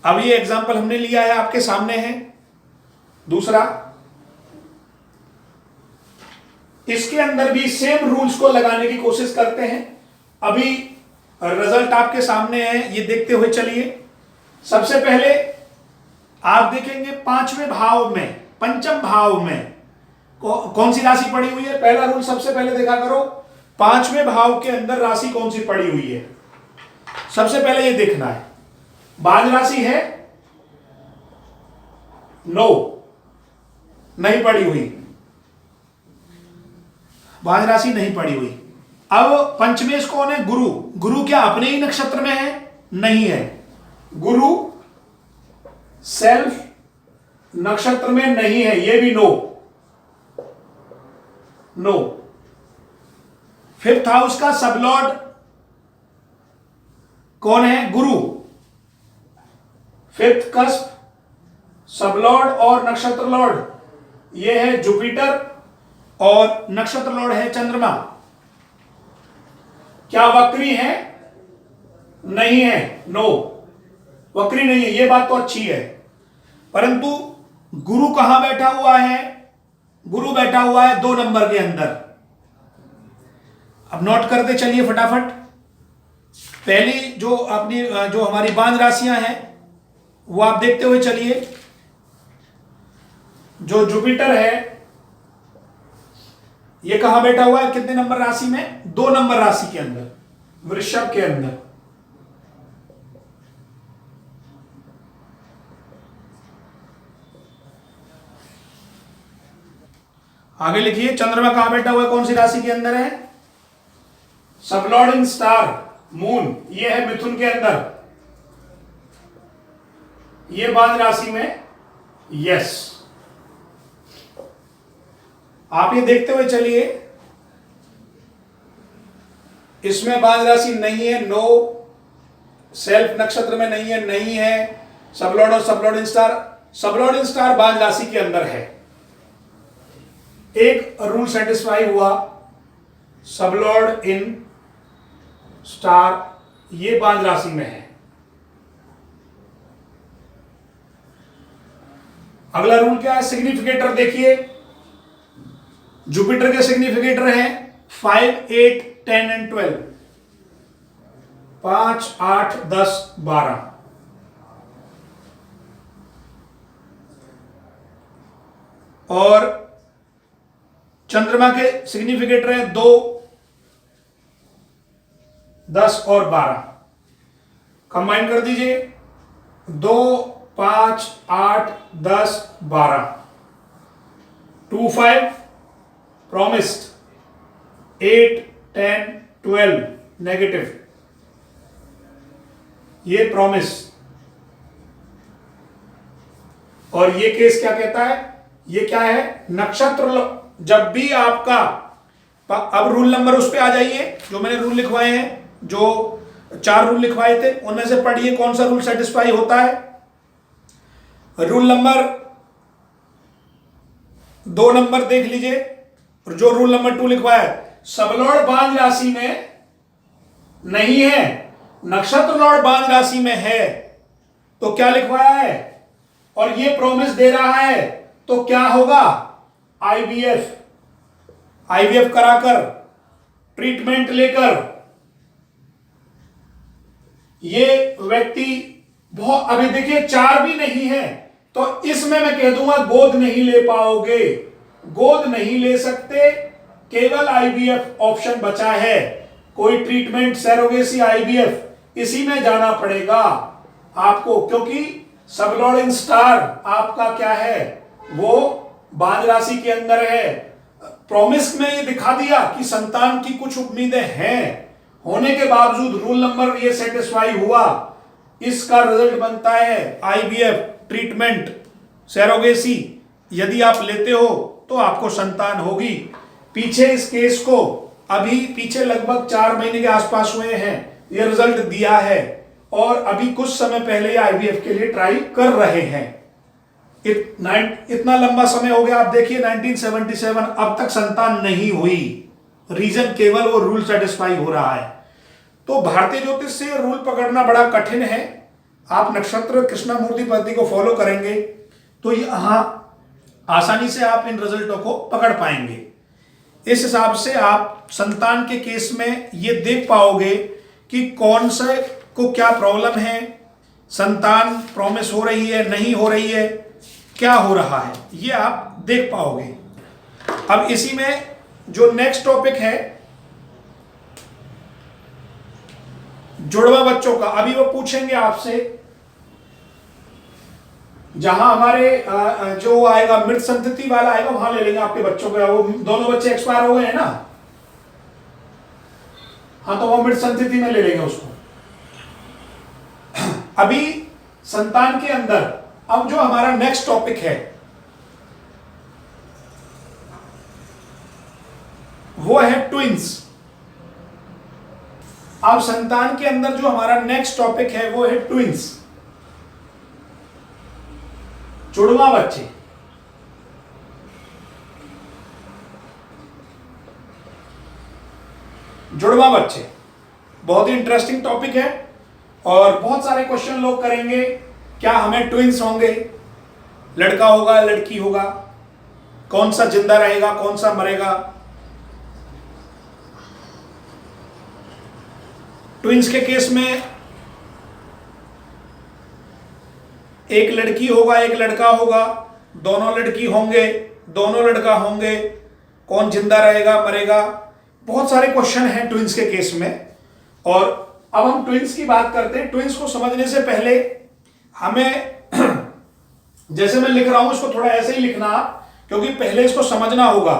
अब ये एग्जाम्पल हमने लिया है, आपके सामने है। दूसरा, इसके अंदर भी सेम रूल्स को लगाने की कोशिश करते हैं। अभी रिजल्ट आपके सामने है, ये देखते हुए चलिए। सबसे पहले आप देखेंगे पांचवें भाव में, पंचम भाव में कौन सी राशि पड़ी हुई है। पहला रूल सबसे पहले देखा करो, पांचवें भाव के अंदर राशि कौन सी पड़ी हुई है, सबसे पहले ये देखना है। बाज राशि है? नो, नहीं पड़ी हुई, बाज राशि नहीं पड़ी हुई। अब पंचमेश कौन है? गुरु। गुरु क्या अपने ही नक्षत्र में है? नहीं है। गुरु सेल्फ नक्षत्र में नहीं है, ये भी नो। नो। फिफ्थ हाउस का सबलॉर्ड कौन है? गुरु। फिफ्थ कस्प, सबलॉर्ड और नक्षत्र लॉर्ड ये है जुपिटर, और नक्षत्र लॉर्ड है चंद्रमा। क्या वक्री है? नहीं है, नो, वक्री नहीं है, ये बात तो अच्छी है। परंतु गुरु कहां बैठा हुआ है? गुरु बैठा हुआ है 2 नंबर के अंदर। अब नोट करते चलिए फटाफट। पहली जो अपनी जो हमारी बांध राशियां हैं वो आप देखते हुए चलिए। जो जुपिटर है ये कहां बैठा हुआ है? कितने नंबर राशि में? 2 नंबर राशि के अंदर, वृषभ के अंदर। आगे लिखिए, चंद्रमा कहां बैठा हुआ है? कौन सी राशि के अंदर है? सबलॉर्ड इन स्टार मून, ये है मिथुन के अंदर, ये बांध राशि में। यस, आप ये देखते हुए चलिए। इसमें बांध राशि नहीं है, नो। सेल्फ नक्षत्र में नहीं है, नहीं है। सबलॉर्ड और sublord in star, sublord in star बांध राशि के अंदर है। एक रूल सेटिस्फाई हुआ, सबलॉर्ड इन स्टार ये बांध राशि में है। अगला रूल क्या है? सिग्निफिकेटर देखिए, जुपिटर के सिग्निफिकेटर हैं 5, 8, 10 एंड 12, 5, 8, 10, 12। और चंद्रमा के सिग्निफिकेटर हैं 2, 10 और 12। कंबाइन कर दीजिए, 2, 5, 8, 10, 12। 2, 5 promised, 8, 10, 12 नेगेटिव, ये प्रॉमिस। और ये केस क्या कहता है? ये क्या है? नक्षत्र। जब भी आपका, अब रूल नंबर उस पे आ जाइए जो मैंने रूल लिखवाए हैं, जो 4 रूल लिखवाए थे उनमें से पढ़िए कौन सा रूल सेटिस्फाई होता है। रूल नंबर 2 नंबर देख लीजिए, जो रूल नंबर 2 लिखवा है, सबलॉर्ड बांझ राशि में नहीं है, नक्षत्र लॉर्ड बांझ राशि में है, तो क्या लिखवाया है और ये प्रॉमिस दे रहा है, तो क्या होगा? आईवीएफ, आईवीएफ कराकर, ट्रीटमेंट लेकर ये व्यक्ति बहुत, अभी देखिए 4 भी नहीं है, तो इसमें मैं कह दूंगा गोद नहीं ले पाओगे, गोद नहीं ले सकते, केवल आईवीएफ ऑप्शन बचा है। कोई ट्रीटमेंट, सैरोगेसी, आईवीएफ, इसी में जाना पड़ेगा आपको, क्योंकि सबलॉर्ड स्टार आपका क्या है, वो बांझ राशि के अंदर है। प्रॉमिस में ये दिखा दिया कि संतान की कुछ उम्मीदें हैं, होने के बावजूद रूल नंबर ये सेटिस्फाई हुआ, इसका रिजल्ट बनता है आईवीएफ, ट्रीटमेंट, सैरोगेसी। यदि आप लेते हो तो आपको संतान होगी। पीछे इस केस को अभी पीछे लगभग 4 महीने के आसपास हुए हैं, ये रिजल्ट दिया है, और अभी कुछ समय पहले आईवीएफ के लिए ट्राई कर रहे हैं। इतना लंबा समय हो गया, आप देखिए 1977, अब तक संतान नहीं हुई। रीजन केवल वो रूल सेटिस्फाई हो रहा है। तो भारतीय ज्योतिष से रूल पकड़ना बड़ा कठिन है। आप नक्षत्र कृष्णमूर्ति पद्धति को फॉलो करेंगे तो यहां आसानी से आप इन रिजल्टों को पकड़ पाएंगे। इस हिसाब से आप संतान के केस में ये देख पाओगे कि कौन से को क्या प्रॉब्लम है, संतान प्रॉमिस हो रही है, नहीं हो रही है, क्या हो रहा है, ये आप देख पाओगे। अब इसी में जो नेक्स्ट टॉपिक है जुड़वा बच्चों का, अभी वो पूछेंगे आपसे, जहां हमारे जो आएगा मृत संतति वाला आएगा वहां ले लेंगे आपके बच्चों का। वो दोनों बच्चे एक्सपायर हो गए हैं ना, हाँ, तो वो मृत संतति में ले लेंगे उसको। अभी संतान के अंदर अब जो हमारा नेक्स्ट टॉपिक है वो है ट्विंस। अब संतान के अंदर जो हमारा नेक्स्ट टॉपिक है वो है ट्विंस, जुड़वा बच्चे। जुड़वा बच्चे बहुत ही इंटरेस्टिंग टॉपिक है और बहुत सारे क्वेश्चन लोग करेंगे, क्या हमें ट्विंस होंगे, लड़का होगा लड़की होगा, कौन सा जिंदा रहेगा कौन सा मरेगा। ट्विंस के केस में एक लड़की होगा एक लड़का होगा, दोनों लड़की होंगे दोनों लड़का होंगे, कौन जिंदा रहेगा मरेगा, बहुत सारे क्वेश्चन हैं ट्विंस के केस में। और अब हम ट्विंस की बात करते हैं। ट्विंस को समझने से पहले हमें जैसे मैं लिख रहा हूं इसको थोड़ा ऐसे ही लिखना, क्योंकि पहले इसको समझना होगा।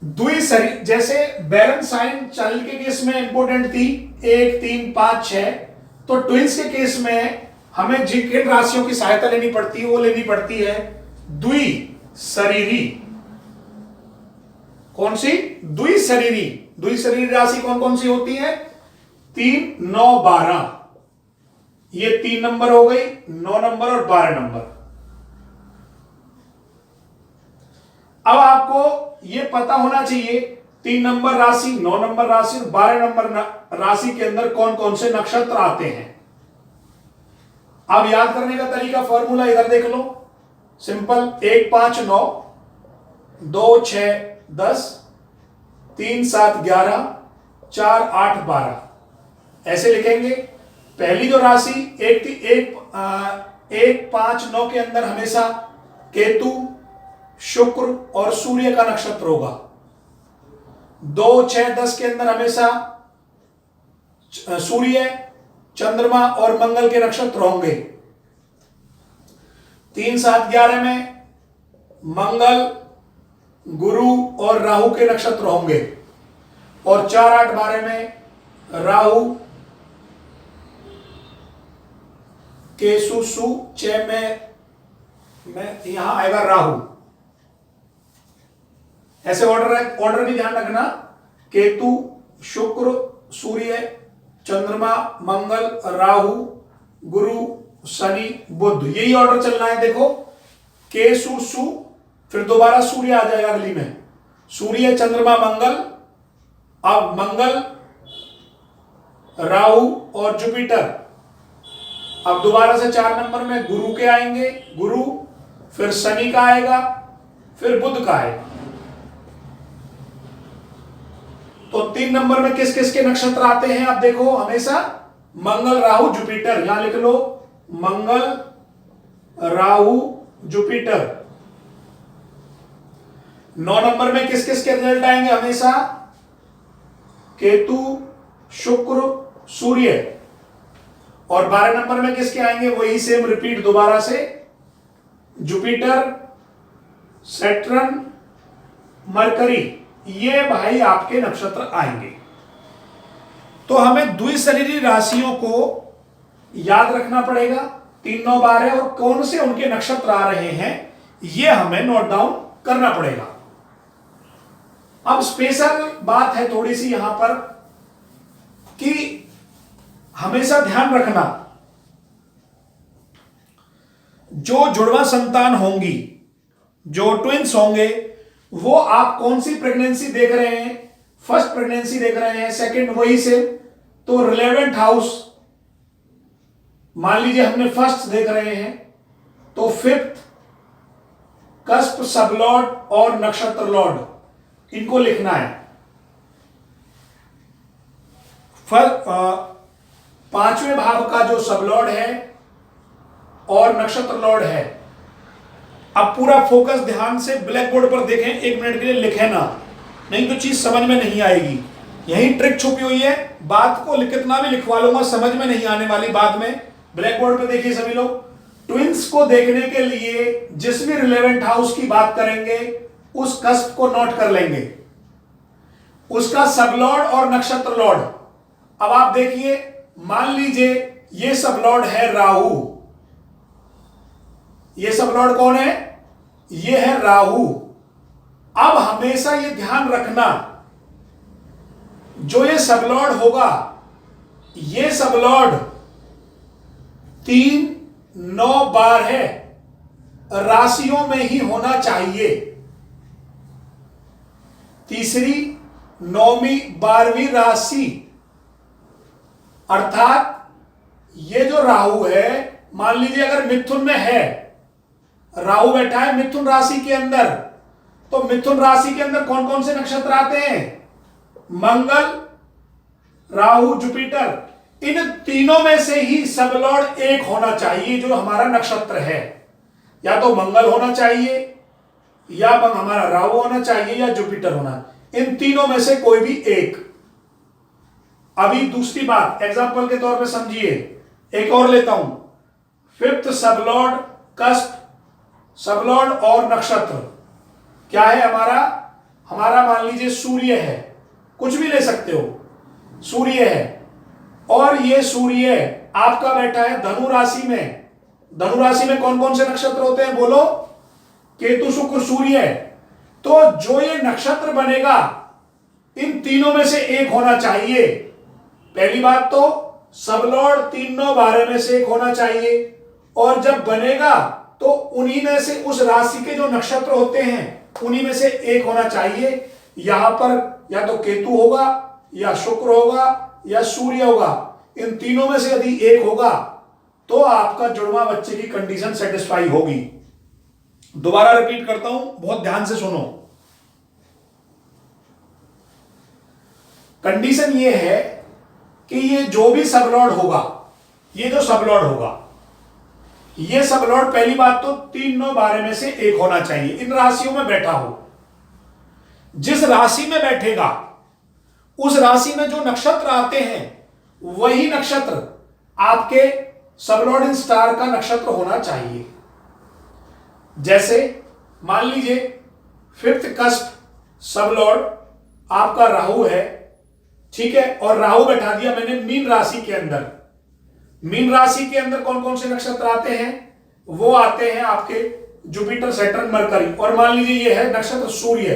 द्विशरीर, जैसे बैलेंसाइन चाइल्ड के केस में इंपॉर्टेंट थी 1, 3, 5, 6, तो ट्विंस के केस में हमें जिन राशियों की सहायता लेनी पड़ती है वो लेनी पड़ती है द्विशरीरी। कौन सी? द्विशरीरी। द्विशरीरी राशि कौन कौन सी होती है? 3, 9, 12। ये 3 नंबर हो गई, 9 नंबर और 12 नंबर। अब आपको ये पता होना चाहिए 3 नंबर राशि, 9 नंबर राशि और 12 नंबर राशि के अंदर कौन कौन से नक्षत्र आते हैं। अब याद करने का तरीका, फॉर्मूला इधर देख लो, सिंपल। 1, 5, 9, 2, 6, 10, 3, 7, 11, 4, 8, 12 ऐसे लिखेंगे। पहली जो राशि 1, 5, 9 के अंदर हमेशा केतु, शुक्र और सूर्य का नक्षत्र होगा। 2, 6, 10 के अंदर हमेशा सूर्य, चंद्रमा और मंगल के नक्षत्र होंगे। 3, 7, 11 में मंगल, गुरु और राहु के नक्षत्र होंगे। और 4, 8, 12 में राहु, केसु, सु, 6 में यहां आएगा राहु। ऐसे ऑर्डर भी ध्यान रखना, केतु, शुक्र, सूर्य, चंद्रमा, मंगल, राहु, गुरु, शनि बुध, यही ऑर्डर चलना है। देखो के सु सु, फिर दोबारा सूर्य आ जाएगा अगली में, सूर्य चंद्रमा मंगल, अब मंगल राहु और जुपिटर, अब दोबारा से 4 नंबर में गुरु के आएंगे, गुरु, फिर शनि का आएगा, फिर बुध का आएगा। तो 3 नंबर में किस किस के नक्षत्र आते हैं आप देखो, हमेशा मंगल राहु जुपिटर, यहां लिख लो मंगल राहु जुपिटर। 9 नंबर में किस किस के रिजल्ट आएंगे, हमेशा केतु शुक्र सूर्य। और 12 नंबर में किसके आएंगे, वही सेम रिपीट दोबारा से, जुपिटर सैटर्न मरकरी, ये भाई आपके नक्षत्र आएंगे। तो हमें द्विशरीरी राशियों को याद रखना पड़ेगा, 3 9 12 और कौन से उनके नक्षत्र आ रहे हैं ये हमें नोट डाउन करना पड़ेगा। अब स्पेशल बात है थोड़ी सी यहां पर कि हमेशा ध्यान रखना, जो जुड़वा संतान होंगी, जो ट्विंस होंगे, वो आप कौन सी प्रेगनेंसी देख रहे हैं, फर्स्ट प्रेगनेंसी देख रहे हैं, सेकंड, वही से, तो रिलेवेंट हाउस मान लीजिए हमने फर्स्ट देख रहे हैं, तो 5th कस्प सब लॉर्ड और नक्षत्र लॉर्ड, इनको लिखना है। 5वें भाव का जो सब लॉर्ड है और नक्षत्र लॉर्ड है, अब पूरा फोकस ध्यान से ब्लैक बोर्ड पर देखें, 1 मिनट के लिए लिखें ना, नहीं तो चीज समझ में नहीं आएगी। यही ट्रिक छुपी हुई है, बात को कितना भी लिखवा लूंगा समझ में नहीं आने वाली बाद में। ब्लैक बोर्ड पे देखिए सभी लोग, ट्विंस को देखने के लिए जिस भी रिलेवेंट हाउस की बात करेंगे उस कस्प को नोट कर लेंगे, उसका सब लॉर्ड और नक्षत्र लॉर्ड। अब आप देखिए, मान लीजिए ये सब लॉर्ड है राहु, ये सब लॉर्ड कौन है, ये है राहु। अब हमेशा ये ध्यान रखना, जो ये सब लॉर्ड होगा, ये सब लॉर्ड 3 9 12 राशियों में ही होना चाहिए, तीसरी 9वीं 12वीं राशि। अर्थात ये जो राहु है, मान लीजिए अगर मिथुन में है, राहु बैठा है मिथुन राशि के अंदर, तो मिथुन राशि के अंदर कौन कौन से नक्षत्र आते हैं, मंगल राहु जुपिटर, इन तीनों में से ही सब लॉर्ड एक होना चाहिए जो हमारा नक्षत्र है। या तो मंगल होना चाहिए, या हमारा राहु होना चाहिए, या जुपिटर होना, इन तीनों में से कोई भी एक। अभी दूसरी बात एग्जांपल के तौर पे समझिए, एक और लेता हूं, 5th सब लॉर्ड कस्प सब लॉर्ड और नक्षत्र क्या है हमारा मान लीजिए सूर्य है, कुछ भी ले सकते हो, सूर्य है, और ये सूर्य आपका बैठा है धनु राशि में। धनु राशि में कौन कौन से नक्षत्र होते हैं बोलो, केतु शुक्र सूर्य। तो जो ये नक्षत्र बनेगा इन तीनों में से एक होना चाहिए। पहली बात तो सब लॉर्ड 3 9 12 में से एक होना चाहिए, और जब बनेगा तो उन्हीं में से, उस राशि के जो नक्षत्र होते हैं उन्हीं में से एक होना चाहिए। यहां पर या तो केतु होगा, या शुक्र होगा, या सूर्य होगा, इन तीनों में से यदि एक होगा तो आपका जुड़वा बच्चे की कंडीशन सेटिस्फाई होगी। दोबारा रिपीट करता हूं, बहुत ध्यान से सुनो। कंडीशन यह है कि ये जो भी सब लॉर्ड होगा, ये जो सब लॉर्ड होगा, ये सब लॉर्ड पहली बात तो 3 9 12 में से एक होना चाहिए, इन राशियों में बैठा हो। जिस राशि में बैठेगा उस राशि में जो नक्षत्र आते हैं वही नक्षत्र आपके सब लॉर्ड इन स्टार का नक्षत्र होना चाहिए। जैसे मान लीजिए 5th कस्प सब लॉर्ड आपका राहु है, ठीक है, और राहु बैठा दिया मैंने मीन राशि के अंदर। मीन राशि के अंदर कौन कौन से नक्षत्र आते हैं, वो आते हैं आपके जुपिटर सैटर्न मरकरी, और मान लीजिए ये है नक्षत्र सूर्य,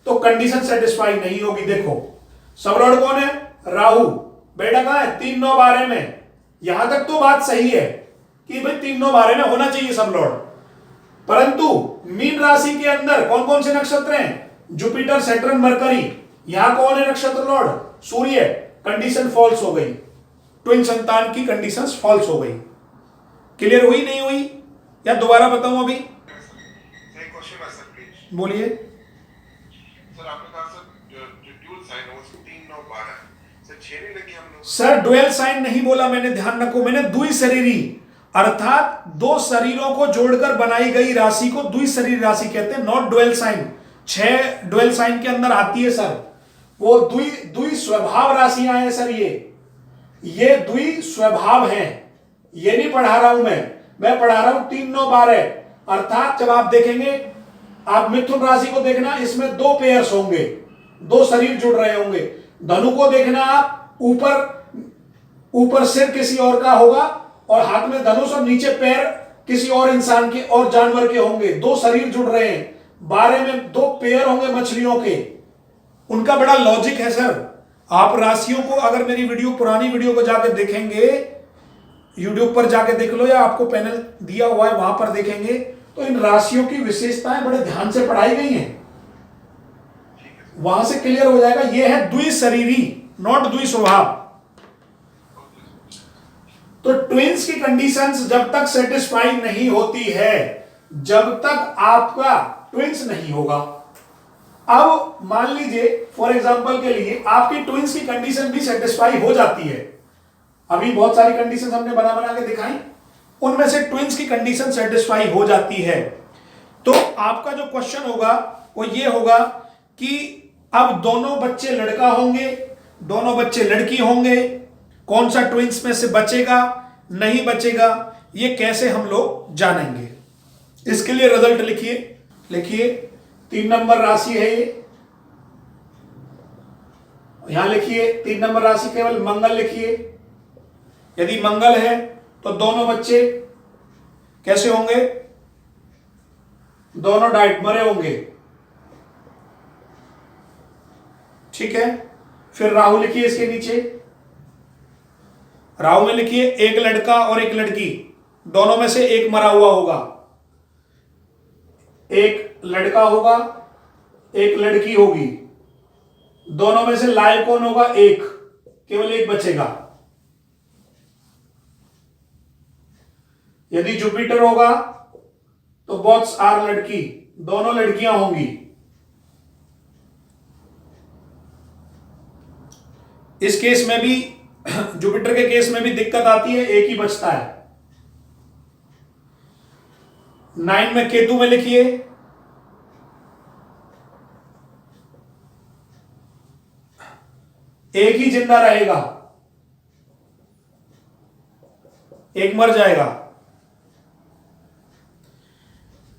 तो कंडीशन सेटिस्फाई नहीं होगी। देखो सब लॉर्ड कौन है, राहु, बेटा कहां है 3 9 12 में, यहां तक तो बात सही है, कि भाई तीनों बारे में होना चाहिए सब लॉर्ड, परंतु मीन राशि के अंदर कौन कौन से नक्षत्र हैं? Jupiter, Saturn, mercury. यहां कौन है नक्षत्र लॉर्ड? सूर्य। कंडीशन फॉल्स हो गई, ट्विन संतान की कंडीशंस फॉल्स हो गई। क्लियर हुई नहीं हुई या दोबारा बताऊं अभी? बोलिए सर। आपने कहा सर जो ड्यूल साइन है उसको 3 9 12 सर 6 नहीं लगे हम लोग। सर डुअल साइन नहीं बोला मैंने, ध्यान रखो, मैंने द्विशरीरी अर्थात दो शरीरों को जोड़कर बनाई गई राशि को द्विशरीर राशि कहते हैं, not dual sign. 6 dual sign के अंदर आती है सर, वो द्वि स्वभाव राशियां हैं सर। ये द्वि स्वभाव हैं, ये नहीं पढ़ा रहा हूं मैं पढ़ा रहा हूं 3 9 12। अर्थात जब आप देखेंगे, आप मिथुन राशि को देखना, इसमें 2 पेयर्स होंगे, 2 शरीर जुड़ रहे होंगे। धनु को देखना आप, ऊपर सिर किसी और का होगा और हाथ में धनुष और नीचे पैर किसी और इंसान के और जानवर के होंगे, 2 शरीर जुड़ रहे हैं। 12 में 2 पेयर होंगे मछलियों के। उनका बड़ा लॉजिक है सर। आप राशियों को अगर मेरी पुरानी वीडियो को जाकर देखेंगे, यूट्यूब पर जाके देख लो या आपको पैनल दिया हुआ है वहां पर देखेंगे, तो इन राशियों की विशेषताएं बड़े ध्यान से पढ़ाई गई हैं, वहां से क्लियर हो जाएगा। यह है द्विशरीरी, नॉट द्विस्वभाव। तो ट्विंस की कंडीशंस जब तक सेटिस्फाई नहीं होती है, जब तक आपका ट्विंस नहीं होगा। अब मान लीजिए फॉर एग्जांपल के लिए आपकी ट्विंस की कंडीशन भी सेटिस्फाई हो जाती है। अभी बहुत सारी कंडीशंस हमने बना के दिखाई, उनमें से ट्विंस की कंडीशन सेटिस्फाई हो जाती है। तो आपका जो क्वेश्चन होगा वो ये होगा कि अब दोनों बच्चे लड़का होंगे, दोनों बच्चे लड़की होंगे, कौन सा ट्विंस में से बचेगा नहीं बचेगा, ये कैसे हम लोग जानेंगे? इसके लिए रिजल्ट लिखिए 3 नंबर राशि है ये, यहां लिखिए 3 नंबर राशि केवल मंगल लिखिए। यदि मंगल है तो दोनों बच्चे कैसे होंगे? दोनों डाइट मरे होंगे, ठीक है। फिर राहु लिखिए इसके नीचे, राहु में लिखिए एक लड़का और एक लड़की, दोनों में से एक मरा हुआ होगा। एक लड़का होगा, एक लड़की होगी, दोनों में से लाइव कौन होगा? एक, केवल एक बचेगा। यदि जुपिटर होगा तो बोथ्स आर लड़की, दोनों लड़कियां होंगी। इस केस में भी जुपिटर के केस में भी दिक्कत आती है, एक ही बचता है। 9 में केतु में लिखिए एक ही जिंदा रहेगा, एक मर जाएगा।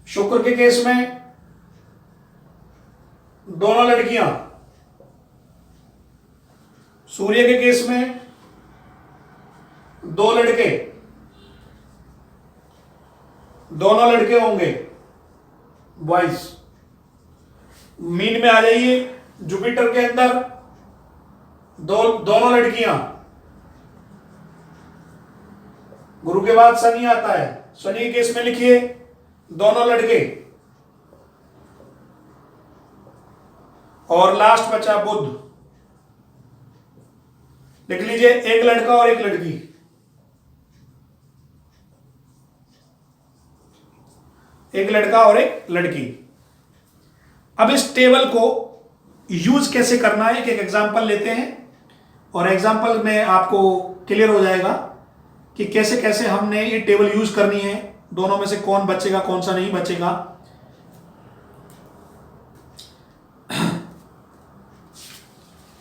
शुक्र के केस में दोनों लड़कियां, सूर्य के केस में 2 लड़के, दोनों लड़के होंगे बॉयज। मीन में आ जाइए, जुपिटर के अंदर दोनों लड़कियां, गुरु के बाद शनि आता है, शनि के केस में लिखिए दोनों लड़के, और लास्ट बचा बुध, लिख लीजिए एक लड़का और एक लड़की। एक लड़का और एक लड़की। अब इस टेबल को यूज कैसे करना है, एक एग्जांपल लेते हैं और एग्जांपल में आपको क्लियर हो जाएगा कि कैसे कैसे हमने ये टेबल यूज करनी है, दोनों में से कौन बचेगा कौन सा नहीं बचेगा।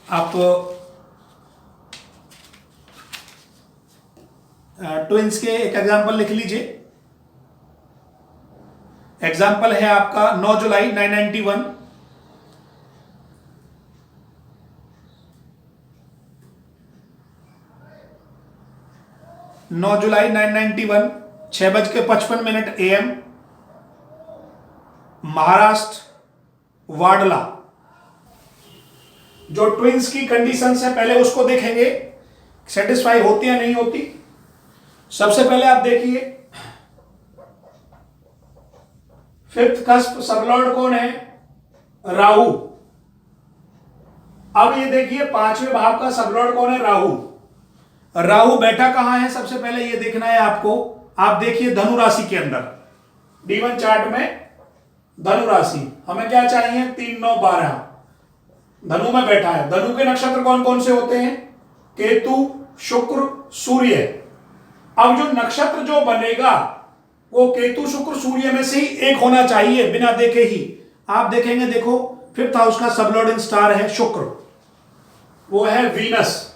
आप ट्विंस के एक एग्जांपल लिख लीजिए। एग्जांपल है आपका 9 जुलाई 1991। जुलाई 991 6:55 AM, महाराष्ट्र वाडला। जो ट्विंस की कंडीशंस है पहले उसको देखेंगे, सेटिस्फाई होती या नहीं होती। सबसे पहले आप देखिए फिफ्थ कस्प सबलॉर्ड कौन है? राहु। अब ये देखिए पांचवें भाव का सबलॉर्ड कौन है? राहु। राहु बैठा कहां है? सबसे पहले ये देखना है आपको। आप देखिए धनु राशि के अंदर, D1 चार्ट में धनु राशि, हमें क्या चाहिए? 3, 9, 12 धनु में बैठा है। धनु के नक्षत्र कौन कौन से होते हैं? केतु, शुक्र, सूर्य। अब जो नक्षत्र जो बनेगा वो केतु, शुक्र, सूर्य में से ही एक होना चाहिए, बिना देखे ही। आप देखेंगे, देखो फिफ्थ हाउस का सबलॉर्डिंग स्टार है शुक्र, वो है वीनस।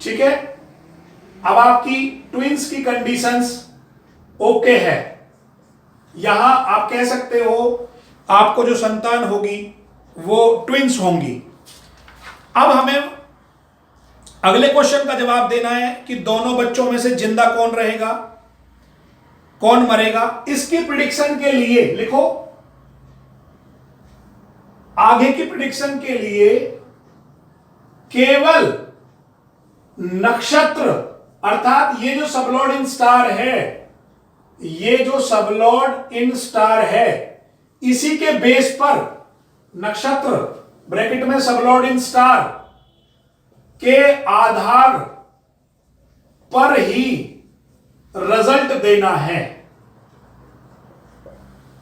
ठीक है, अब आपकी ट्विंस की कंडीशंस ओके है। यहां आप कह सकते हो आपको जो संतान होगी वो ट्विंस होंगी। अब हमें अगले क्वेश्चन का जवाब देना है कि दोनों बच्चों में से जिंदा कौन रहेगा, कौन मरेगा। इसकी प्रिडिक्शन के लिए लिखो, आगे की प्रिडिक्शन के लिए केवल नक्षत्र, अर्थात ये जो सबलॉर्ड इन स्टार है, ये जो सबलॉर्ड इन स्टार है, इसी के बेस पर नक्षत्र ब्रैकेट में सबलॉर्ड इन स्टार के आधार पर ही रिजल्ट देना है।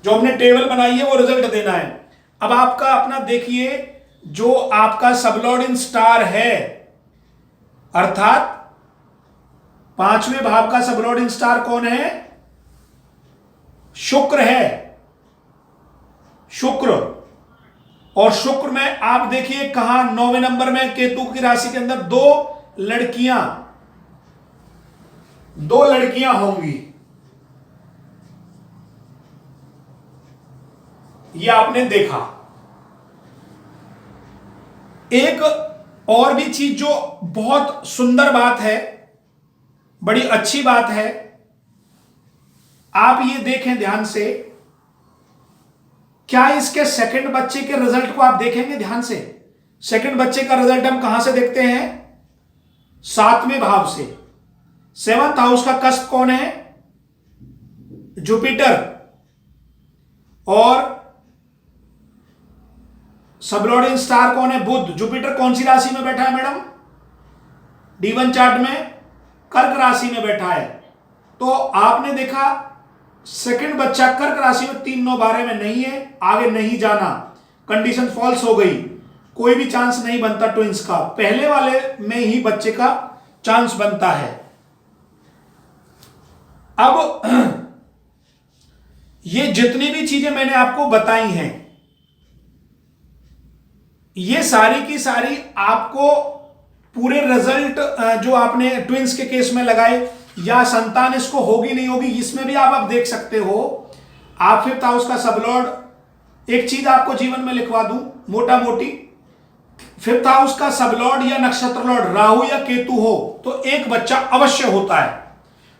जो हमने टेबल बनाई है वो रिजल्ट देना है। अब आपका अपना देखिए, जो आपका सबलॉर्ड इन स्टार है, अर्थात पांचवें भाव का सबलॉर्ड इन स्टार कौन है? शुक्र है, शुक्र। और शुक्र में आप देखिए कहां? 9वें नंबर में केतु की राशि के अंदर दो लड़कियां होंगी। ये आपने देखा। एक और भी चीज जो बहुत सुंदर बात है, बड़ी अच्छी बात है, आप ये देखें ध्यान से। क्या इसके सेकंड बच्चे के रिजल्ट को आप देखेंगे ध्यान से? सेकंड बच्चे का रिजल्ट हम कहां से देखते हैं? 7वें भाव से। 7th हाउस का कस्प कौन है? जुपिटर। और सबलॉर्ड इन स्टार कौन है? बुध। जुपिटर कौन सी राशि में बैठा है मैडम? D1 चार्ट में कर्क राशि में बैठा है। तो आपने देखा सेकंड बच्चा कर्क राशि में 3, 9, 12 में नहीं है, आगे नहीं जाना, कंडीशन फॉल्स हो गई, कोई भी चांस नहीं बनता ट्विंस का, पहले वाले में ही बच्चे का चांस बनता है। अब ये जितनी भी चीजें मैंने आपको बताई हैं, ये सारी की सारी आपको पूरे रिजल्ट जो आपने ट्विंस के केस में लगाए, या संतान इसको होगी नहीं होगी, इसमें भी आप देख सकते हो। आप फिफ्थ हाउस का सबलॉर्ड, एक चीज आपको जीवन में लिखवा दूं मोटा मोटी, फिफ्थ हाउस का सबलॉर्ड या नक्षत्र लॉर्ड राहु या केतु हो तो एक बच्चा अवश्य होता है।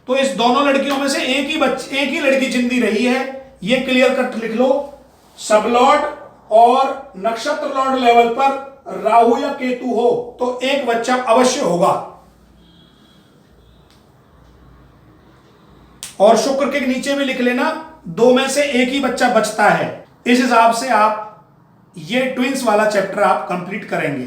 तो इस दोनों लड़कियों में से एक ही लड़की जिंदी रही है, ये क्लियर कट लिख लो। सबलॉर्ड और नक्षत्र लॉर्ड लेवल पर राहु या केतु हो तो एक बच्चा अवश्य होगा। और शुक्र के नीचे भी लिख लेना, दो में से एक ही बच्चा बचता है। इस हिसाब से आप ये ट्विंस वाला चैप्टर आप कंप्लीट करेंगे।